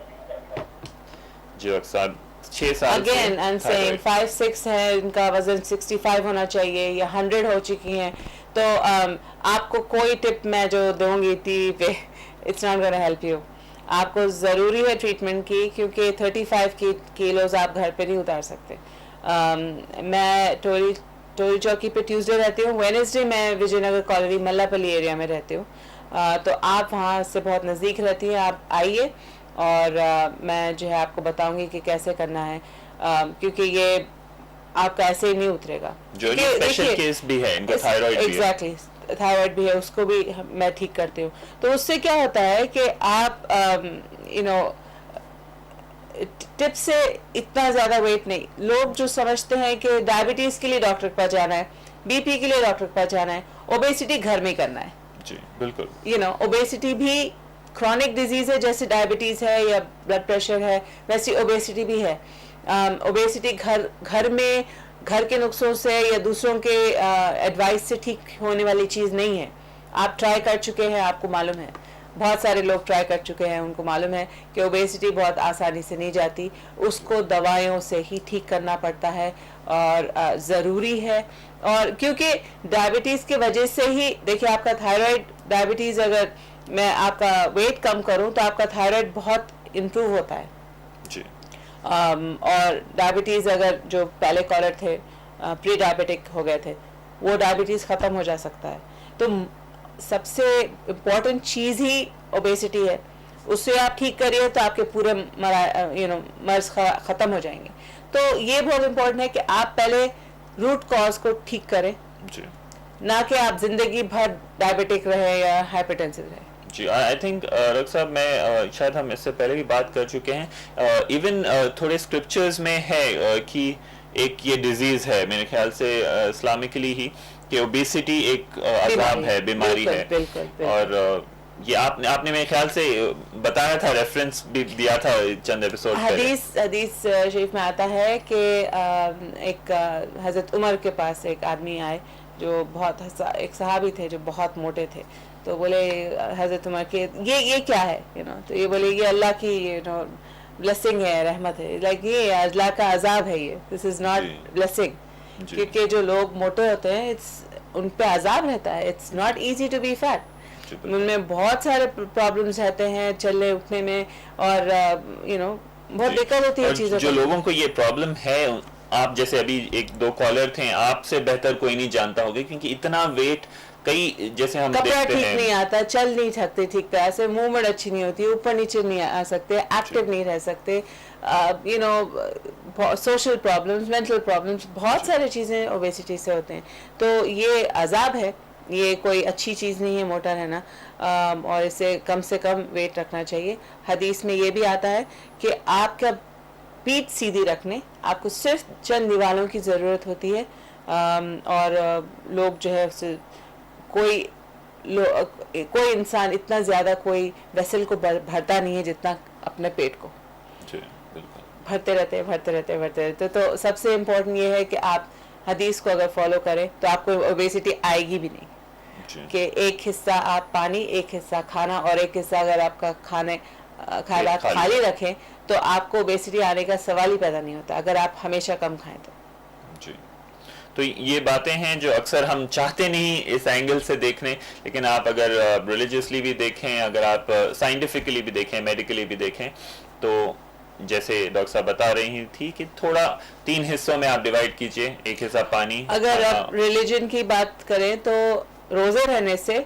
जी डॉक्टर साहब 6 साल से again I am saying thyroid- 5-6 है, इनका वजन 65 होना चाहिए या 100 हो चुकी हैं, तो आपको कोई टिप मैं जो दूंगी टीवी पे, it's not gonna help you. आपको ज़रूरी है ट्रीटमेंट की, क्योंकि 35 किलोज आप घर पे नहीं उतार सकते। मैं टोरी चौकी पे ट्यूसडे रहती हूँ, वेडनेसडे मैं विजयनगर कॉलोनी मल्लापल्ली एरिया में रहती हूँ। तो आप वहाँ से बहुत नज़दीक रहती हैं, आप आइए और मैं जो है आपको बताऊंगी कि कैसे करना है, क्योंकि ये आपका ऐसे ही नहीं उतरेगा। जो क्योंकि स्पेशल देखिए, केस भी है, इनको थायराइड भी है। एग्जैक्टली, थायराइड भी है, उसको भी मैं ठीक करती हूँ। तो उससे क्या होता है कि आप टिप से इतना ज़्यादा वेट नहीं, लोग जो समझते हैं कि डायबिटीज़ के लिए डॉक्टर के पास जाना है, बीपी के लिए डॉक्टर के पास जाना है, ओबेसिटी घर में ही करना है। जी बिल्कुल। ओबेसिटी भी क्रॉनिक डिजीज है, जैसे डायबिटीज है या ब्लड प्रेशर है, वैसी ओबेसिटी भी है। ओबेसिटी घर में घर के नुस्खों से या दूसरों के एडवाइस से ठीक होने वाली चीज़ नहीं है। आप ट्राई कर चुके हैं, आपको मालूम है, बहुत सारे लोग ट्राई कर चुके हैं, उनको मालूम है कि ओबेसिटी बहुत आसानी से नहीं जाती, उसको दवाइयों से ही ठीक करना पड़ता है और ज़रूरी है। और क्योंकि डायबिटीज़ की वजह से ही, देखिए आपका थायराइड, डायबिटीज़ अगर मैं आपका वेट कम करूं तो आपका थायराइड बहुत इम्प्रूव होता है। जी और डायबिटीज़ अगर जो पहले कॉलर थे प्री डायबिटिक हो गए थे, वो डायबिटीज़ ख़त्म हो जा सकता है। तो सबसे इम्पोर्टेंट चीज़ ही ओबेसिटी है, उससे आप ठीक करिए तो आपके पूरे मर्ज ख़त्म हो जाएंगे। तो ये बहुत इम्पोर्टेंट है कि आप पहले रूट कॉज को ठीक करें, जी ना कि आप जिंदगी भर डायबिटिक रहे या हाइपरटेंसिव रहे। जी आई थिंक डॉक्टर साहब, मैं शायद हम इससे पहले भी बात कर चुके हैं, इवन थोड़े स्क्रिप्चर्स में है कि एक ये डिजीज है, मेरे ख्याल से इस्लामिकली ही, कि ओबेसिटी एक अजाब है, बीमारी है। बिल्कुल। और ये आपने मेरे ख्याल से बताया था, रेफरेंस भी दिया था चंद एपिसोड पहले। हदीस शरीफ में आता है कि एक हजरत उमर के पास एक आदमी आए जो बहुत एक सहाबी थे जो बहुत मोटे थे। तो बोले हजरत उमर के ये क्या है, तो ये बोले ये अल्लाह की ब्लेसिंग है, रहमत है, लाइक ये अल्लाह का अजाब है, ये दिस इज नॉट ब्लेसिंग। क्योंकि जो लोग मोटे होते हैं, उन पे अजाब रहता है, it's not easy to be fat. उनमें बहुत सारे प्रॉब्लम्स रहते हैं चलने उठने में, और बहुत दिक्कत होती है चीज़ों। जो लोगों को ये प्रॉब्लम है, आप जैसे अभी 1-2 कॉलर थे, आपसे बेहतर कोई नहीं जानता होगा, क्योंकि इतना वेट, कई जैसे हम कपड़ा देखते ठीक हैं, नहीं आता, चल नहीं सकते ठीक तरह से, मूवमेंट अच्छी नहीं होती, ऊपर नीचे नहीं आ सकते, एक्टिव नहीं रह सकते, सोशल प्रॉब्लम्स, मेंटल प्रॉब्लम्स, बहुत सारी चीज़ें ओबेसिटी से होते हैं। तो ये अजाब है, ये कोई अच्छी चीज़ नहीं है मोटा रहना, और इसे कम से कम वेट रखना चाहिए। हदीस में ये भी आता है कि आपका पीठ सीधी रखने आपको सिर्फ चंद निवालों की ज़रूरत होती है, और लोग जो है उससे कोई इंसान इतना ज़्यादा कोई वेसल को भरता नहीं है जितना अपने पेट को भरते रहते। तो सबसे इम्पोर्टेंट ये है कि आप हदीस को अगर फॉलो करें तो आपको ओबेसिटी आएगी भी नहीं, कि एक हिस्सा आप पानी, एक हिस्सा खाना, और एक हिस्सा अगर आपका खाना खाली रखें तो आपको ओबेसिटी आने का सवाल ही पैदा नहीं होता, अगर आप हमेशा कम खाएं तो। जी तो ये बातें हैं जो अक्सर हम चाहते नहीं इस एंगल से देखने, लेकिन आप अगर रिलीजियसली भी देखें, अगर आप साइंटिफिकली भी देखें, मेडिकली भी देखें, तो जैसे डॉक्टर साहब बता रही थी कि थोड़ा 3 हिस्सों में आप डिवाइड कीजिए, एक हिस्सा पानी। अगर आप रिलीजन की बात करें तो रोजे रहने से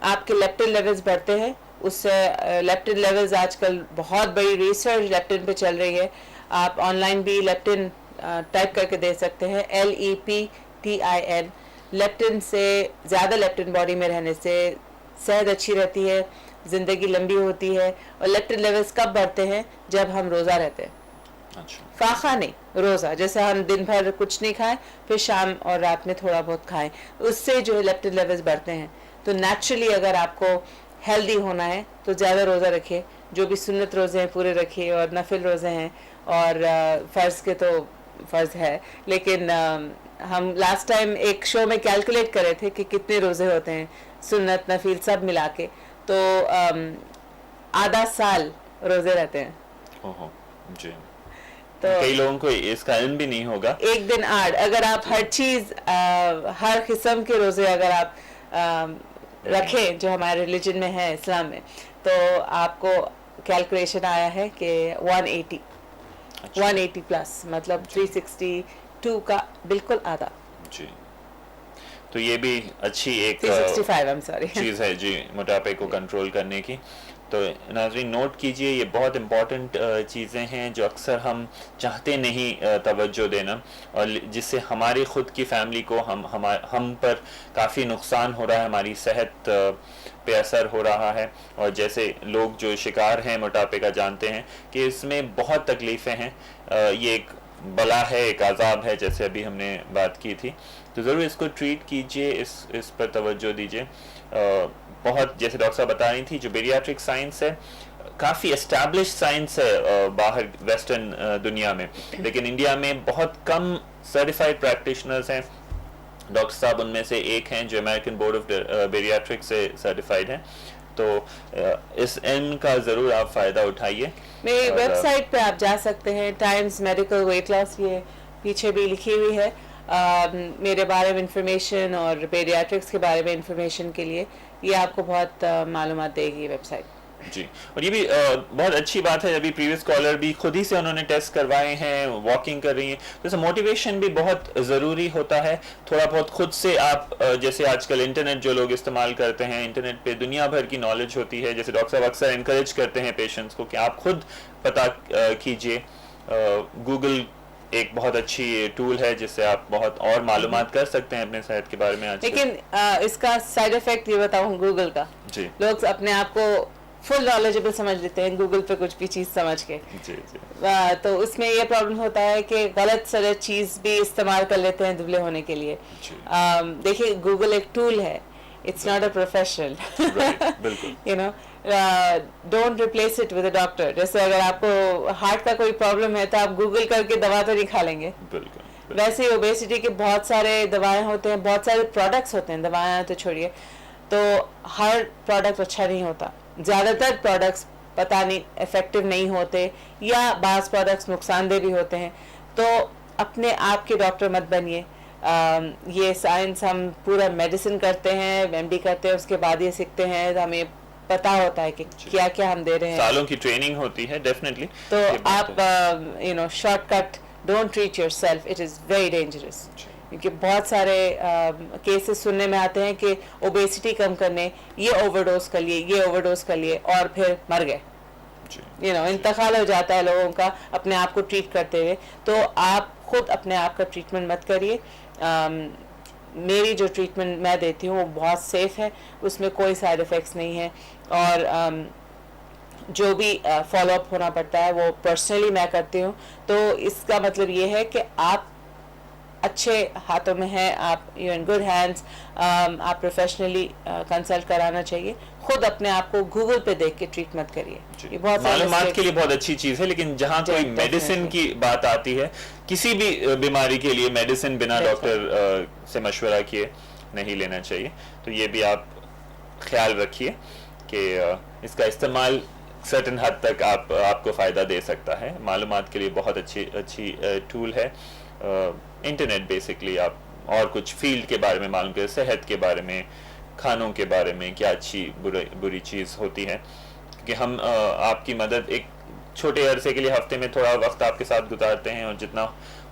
आपके लेप्टिन लेवल्स बढ़ते हैं, उससे लेप्टिन लेवल्स आजकल बहुत बड़ी रिसर्च लेप्टिन पे चल रही है, आप ऑनलाइन भी लेप्टिन टाइप करके दे सकते हैं, LEPTIN। लेप्टिन से ज़्यादा लेप्टिन बॉडी में रहने से सेहत अच्छी रहती है, ज़िंदगी लंबी होती है। और लेप्टिन लेवल्स कब बढ़ते हैं? जब हम रोज़ा रहते हैं। अच्छा। फाखा नहीं, रोज़ा, जैसे हम दिन भर कुछ नहीं खाएं फिर शाम और रात में थोड़ा बहुत खाएं, उससे जो है लेप्टिन लेवल्स बढ़ते हैं। तो नेचुरली अगर आपको हेल्दी होना है तो ज़्यादा रोज़ा रखिए, जो भी सुन्नत रोज़े हैं पूरे रखिए, और नफिल रोज़े हैं, और फ़र्ज़ के तो फ़र्ज है, लेकिन हम लास्ट टाइम एक शो में कैलकुलेट कर रहे थे कि कितने रोज़े होते हैं, सुन्नत नफिल सब मिला के, तो आधा साल रोज़े रहते हैं। ओहो जी। तो कई लोगों को इसका इल्म भी नहीं होगा। एक दिन आड़ अगर आप हर चीज़ हर किस्म के रोज़े अगर आप रखें जो हमारे रिलीजन में है, इस्लाम में, तो आपको कैलकुलेशन आया है कि 180 180 प्लस, मतलब 362 का बिल्कुल आधा। जी, तो ये भी अच्छी एक 365 आई एम सॉरी चीज़ है जी मोटापे को कंट्रोल करने की। तो नाज़रीन नोट कीजिए, ये बहुत इम्पॉर्टेंट चीज़ें हैं जो अक्सर हम चाहते नहीं तवज्जो देना, और जिससे हमारी ख़ुद की फैमिली को हम पर काफ़ी नुकसान हो रहा है, हमारी सेहत पे असर हो रहा है। और जैसे लोग जो शिकार हैं मोटापे का जानते हैं कि इसमें बहुत तकलीफ़ें हैं, ये एक बला है, एक अज़ाब है, जैसे अभी हमने बात की थी। तो ज़रूर इसको ट्रीट कीजिए, इस पर तवज्जो दीजिए। बहुत जैसे डॉक्टर साहब बता रही थी, जो बेरियाट्रिक साइंस है काफ़ी एस्टैब्लिश साइंस है बाहर वेस्टर्न दुनिया में, लेकिन इंडिया में बहुत कम सर्टिफाइड प्रैक्टिशनर्स हैं। डॉक्टर साहब उनमें से एक हैं जो अमेरिकन बोर्ड ऑफ बेरियाट्रिक से सर्टिफाइड हैं। तो इस इल्म का ज़रूर आप फ़ायदा उठाइए। मेरी वेबसाइट पे आप जा सकते हैं, टाइम्स मेडिकल वेट लॉस, ये पीछे भी लिखी हुई है। मेरे बारे में इंफॉर्मेशन और पेडियाट्रिक्स के बारे में इंफॉर्मेशन के लिए ये आपको बहुत मालूमात देगी वेबसाइट जी। और ये भी बहुत अच्छी बात है, अभी प्रीवियस कॉलर भी खुद ही से उन्होंने टेस्ट करवाए हैं, वॉकिंग कर रही हैं, तो इससे मोटिवेशन भी बहुत ज़रूरी होता है। थोड़ा बहुत खुद से आप जैसे आजकल इंटरनेट जो लोग इस्तेमाल करते हैं, इंटरनेट पे दुनिया भर की नॉलेज होती है। जैसे डॉक्टर साहब अक्सर इनकरेज करते हैं पेशेंट्स को कि आप खुद पता कीजिए। गूगल एक बहुत अच्छी टूल है जिससे आप बहुत और मालूमात कर सकते हैं अपने सेहत के बारे में। आज लेकिन इसका साइड इफेक्ट ये बताऊँ गूगल का, जी, लोग अपने आप को फुल नॉलेजेबल समझ लेते हैं गूगल पे कुछ भी चीज़ समझ के। जी जी। तो उसमें ये प्रॉब्लम होता है कि गलत सलत चीज़ भी इस्तेमाल कर लेते हैं दुबले होने के लिए। देखिए गूगल एक टूल है, इट्स नॉट अ प्रोफेशनल, बिल्कुल। You know, don't replace it with a doctor. जैसे अगर आपको हार्ट का कोई प्रॉब्लम है तो आप गूगल करके दवा तो नहीं खा लेंगे। बिल्कुल। वैसे ही ओबेसिटी के बहुत सारे दवाएं होते हैं, बहुत सारे प्रोडक्ट्स होते हैं, दवाएं तो छोड़िए, तो हर प्रोडक्ट अच्छा नहीं होता। ज़्यादातर प्रोडक्ट्स पता नहीं इफ़ेक्टिव नहीं होते, या बाज़ प्रोडक्ट्स नुकसानदेह भी होते हैं। तो अपने आप के डॉक्टर मत बनिए। ये साइंस हम पूरा मेडिसिन करते हैं, एमडी करते हैं, उसके बाद ये सीखते हैं, तो हमें पता होता है कि क्या क्या हम दे रहे हैं। सालों की ट्रेनिंग होती है डेफिनेटली। तो आप you know shortcut don't treat yourself, it is very dangerous. क्योंकि बहुत सारे केसेस सुनने में आते हैं कि ओबेसिटी कम करने ये ओवरडोज कर लिए, ये ओवरडोज कर लिए और फिर मर गए। यू नो, इंतकाल हो जाता है लोगों का अपने आप को ट्रीट करते हुए। तो आप खुद अपने आप का ट्रीटमेंट मत करिए। मेरी जो ट्रीटमेंट मैं देती हूँ वो बहुत सेफ़ है, उसमें कोई साइड इफ़ेक्ट्स नहीं है, और जो भी फॉलोअप होना पड़ता है वो पर्सनली मैं करती हूँ। तो इसका मतलब ये है कि आप अच्छे हाथों में हैं, आप यू इन गुड हैंड्स। आप प्रोफेशनली कंसल्ट कराना चाहिए। खुद अपने आप को गूगल पे देख के ट्रीट मत करिए, ये बहुत मालूमात के लिए बहुत अच्छी चीज़ है, लेकिन जहाँ कोई मेडिसिन की बात आती है, किसी भी बीमारी के लिए मेडिसिन बिना डॉक्टर से मशवरा किए नहीं लेना चाहिए। तो ये भी आप ख्याल रखिए कि इसका इस्तेमाल सर्टेन हद तक आपको फ़ायदा दे सकता है। मालूमात के लिए बहुत अच्छी टूल है इंटरनेट। बेसिकली आप और कुछ फील्ड के बारे में मालूम करें, सेहत के बारे में, खानों के बारे में, क्या अच्छी बुरी चीज़ होती है। क्योंकि हम आपकी मदद एक छोटे अरसे के लिए हफ्ते में थोड़ा वक्त आपके साथ गुजारते हैं, और जितना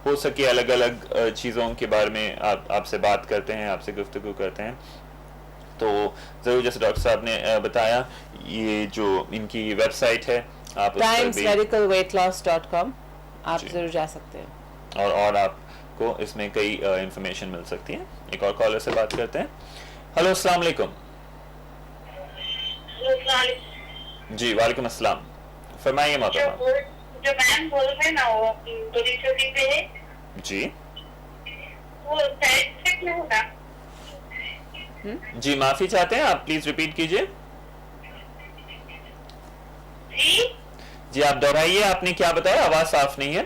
हो सके अलग अलग चीज़ों के बारे में आपसे बात करते हैं, आपसे गुफ्तगू करते हैं। तो ज़रूर जैसे डॉक्टर साहब ने बताया, ये जो इनकी वेबसाइट है आप timesmedicalweightloss.com आप ज़रूर जा सकते हैं, और आपको इसमें कई इंफॉर्मेशन मिल सकती है। एक और कॉलर से बात करते हैं। हेलो, अस्सलाम वालेकुम। जी वालेकुम अस्सलाम, फरमाइए मोहतरमा। जो मैम बोल रहे हैं ना वो थोड़ी छोटी पे है जी, वो साइड इफेक्ट नहीं होगा? जी माफी चाहते हैं, आप प्लीज रिपीट कीजिए। जी जी आप दोहराइए, आपने क्या बताया, आवाज साफ नहीं है।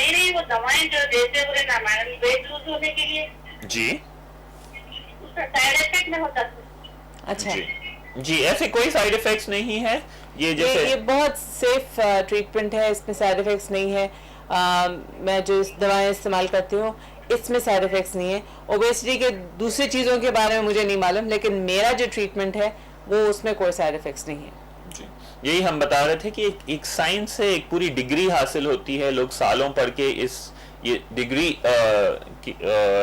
नहीं वो दवाएं जो देते हुए ना मैडम वेट लूज होने के लिए जी उसका साइड इफेक्ट नहीं होता था। अच्छा, जी ऐसे कोई साइड इफेक्ट्स नहीं है। ये जैसे ये बहुत सेफ ट्रीटमेंट है, इसमें साइड इफेक्ट्स नहीं है। मैं जो दवाएं इस्तेमाल करती हूँ इसमें साइड इफेक्ट्स नहीं है। ओबेसिटी के दूसरी चीज़ों के बारे में मुझे नहीं मालूम, लेकिन मेरा जो ट्रीटमेंट है वो उसमें कोई साइड इफेक्ट्स नहीं है। जी यही हम बता रहे थे कि एक साइंस से एक पूरी डिग्री हासिल होती है, लोग सालों पढ़ के ये डिग्री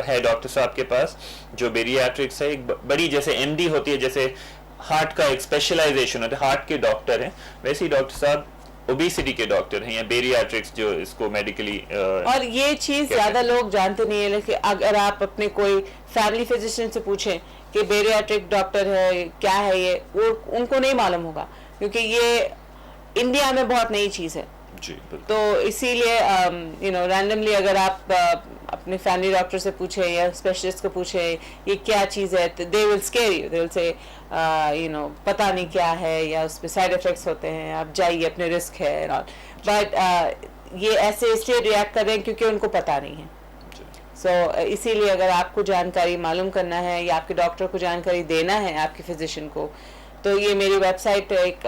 है डॉक्टर साहब के पास जो बेरियाट्रिक्स है। एक बड़ी जैसे एमडी होती है, जैसे हार्ट का एक स्पेशलाइजेशन होता है, हार्ट के डॉक्टर हैं, वैसे ही डॉक्टर साहब ओबेसिटी के डॉक्टर हैं या बेरियाट्रिक्स जो इसको मेडिकली और ये चीज़ ज़्यादा लोग जानते नहीं है, लेकिन अगर आप अपने कोई फैमिली फिजिशियन से पूछें कि बेरियाट्रिक डॉक्टर है क्या है ये, वो उनको नहीं मालूम होगा, क्योंकि ये इंडिया में बहुत नई चीज़ है। जी बिल्कुल। तो इसीलिए रैंडमली अगर आप अपने फैमिली डॉक्टर से पूछे या स्पेशलिस्ट को पूछे ये क्या चीज़ है, तो they will square you, they will say पता नहीं क्या है या उस पर साइड इफेक्ट्स होते हैं, आप जाइए अपने रिस्क है। बट ये ऐसे इसलिए रिएक्ट कर रहे हैं क्योंकि उनको पता नहीं है। इसीलिए अगर आपको जानकारी मालूम करना है या आपके डॉक्टर को जानकारी देना है आपके फिजिशियन को, तो ये मेरी वेबसाइट एक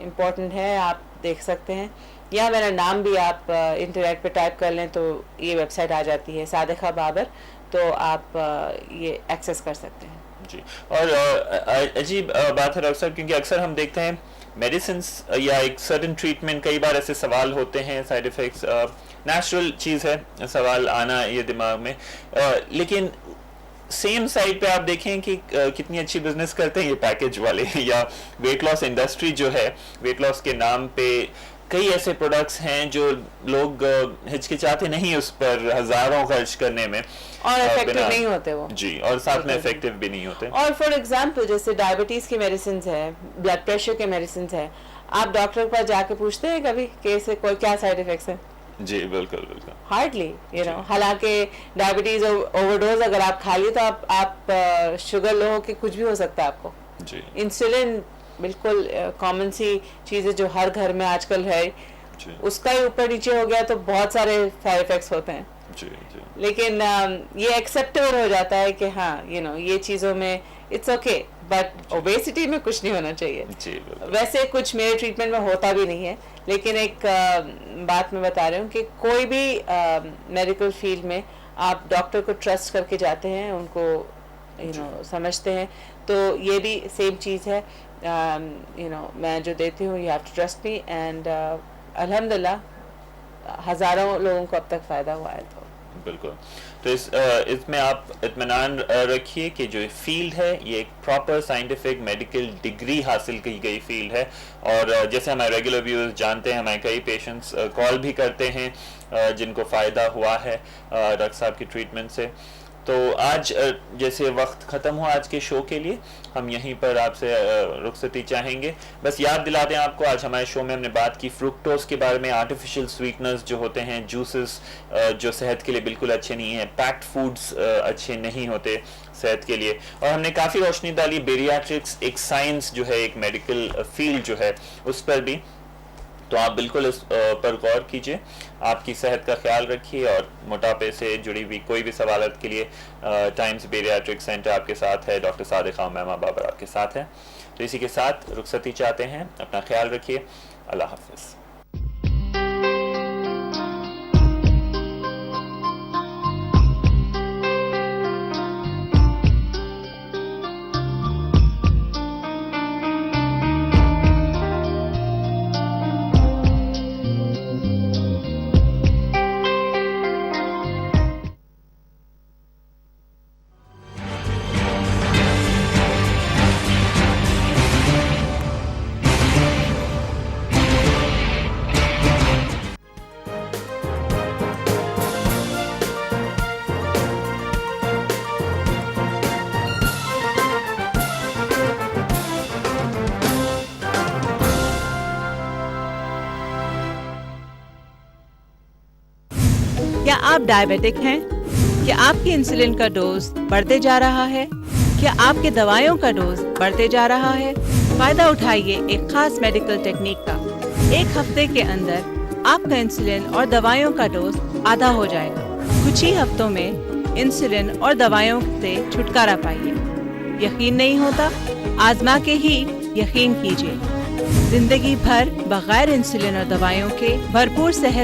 इम्पोर्टेंट है, आप देख सकते हैं, या मेरा नाम भी आप इंटरनेट पे टाइप कर लें तो ये वेबसाइट आ जाती है सादिका बाबर, तो आप ये एक्सेस कर सकते हैं। जी और अजीब बात है डॉक्टर साहब, क्योंकि अक्सर हम देखते हैं मेडिसिन या एक सर्टेन ट्रीटमेंट, कई बार ऐसे सवाल होते हैं, साइड इफेक्ट्स नेचुरल चीज़ है सवाल आना ये दिमाग में, लेकिन सेम साइड पे आप देखें कि कितनी अच्छी बिजनेस करते हैं ये पैकेज वाले या वेट लॉस इंडस्ट्री जो है, वेट लॉस के नाम पे कई ऐसे प्रोडक्ट्स हैं जो लोग हिचकिचाते नहीं उस पर हजारों खर्च करने में, और इफेक्टिव नहीं होते वो। जी, और साथ में इफेक्टिव भी नहीं होते। और फॉर एग्जांपल जैसे डायबिटीज की मेडिसिन है, ब्लड प्रेशर के मेडिसिन है, आप डॉक्टर के पास जाके पूछते हैं कभी कि इससे कोई क्या साइड इफेक्ट्स है? जी बिल्कुल बिल्कुल, हार्डली, हालांकि डायबिटीज ओवरडोज अगर आप खा लिए तो आप शुगर लो के कुछ भी हो सकता है आपको। जी इंसुलिन बिल्कुल कॉमन सी चीज़ है जो हर घर में आजकल है, उसका ही ऊपर नीचे हो गया तो बहुत सारे साइड इफेक्ट्स होते हैं। जी जी, लेकिन ये एक्सेप्टेबल हो जाता है कि हाँ ये चीज़ों में इट्स ओके, बट ओबेसिटी में कुछ नहीं होना चाहिए। जी वैसे कुछ मेरे ट्रीटमेंट में होता भी नहीं है, लेकिन एक बात मैं बता रही हूँ कि कोई भी मेडिकल फील्ड में आप डॉक्टर को ट्रस्ट करके जाते हैं, उनको समझते हैं, तो ये भी सेम चीज़ है। मैं जो देती हूँ, you have to trust me, and अल्हम्दुलिल्लाह हज़ारों लोगों को अब तक फ़ायदा हुआ है। तो बिल्कुल, तो इसमें आप इत्मीनान रखिए कि जो फील्ड है ये एक प्रॉपर साइंटिफिक मेडिकल डिग्री हासिल की गई फील्ड है, और जैसे हमारे रेगुलर व्यूअर्स जानते हैं, हमारे कई पेशेंट्स कॉल भी करते हैं जिनको फ़ायदा हुआ है डॉक्टर साहब की ट्रीटमेंट से। तो आज जैसे वक्त ख़त्म हुआ आज के शो के लिए, हम यहीं पर आपसे रुखसती चाहेंगे। बस याद दिला दें आपको, आज हमारे शो में हमने बात की फ्रुक्टोज के बारे में, आर्टिफिशियल स्वीटनर्स जो होते हैं, जूसेस जो सेहत के लिए बिल्कुल अच्छे नहीं हैं, पैक्ड फूड्स अच्छे नहीं होते सेहत के लिए, और हमने काफ़ी रोशनी डाली बेरियाट्रिक्स एक साइंस जो है, एक मेडिकल फील्ड जो है उस पर भी। तो आप बिल्कुल इस पर गौर कीजिए, आपकी सेहत का ख्याल रखिए, और मोटापे से जुड़ी हुई कोई भी सवालत के लिए टाइम्स बेरियाट्रिक सेंटर आपके साथ है, डॉक्टर सादिका मैमा बाबर आपके साथ है। तो इसी के साथ रुखसती चाहते हैं, अपना ख्याल रखिए, अल्लाह हाफिज़। क्या आप डायबिटिक हैं? क्या आपकी इंसुलिन का डोज बढ़ते जा रहा है? क्या आपके दवाइयों का डोज बढ़ते जा रहा है? फायदा उठाइए एक खास मेडिकल टेक्निक का। एक हफ्ते के अंदर आपका इंसुलिन और दवाइयों का डोज आधा हो जाएगा। कुछ ही हफ्तों में इंसुलिन और दवाइयों से छुटकारा पाइए। यकीन नहीं होता? आजमा के ही यकीन कीजिए। जिंदगी भर बगैर इंसुलिन और दवाइयों के भरपूर सेहत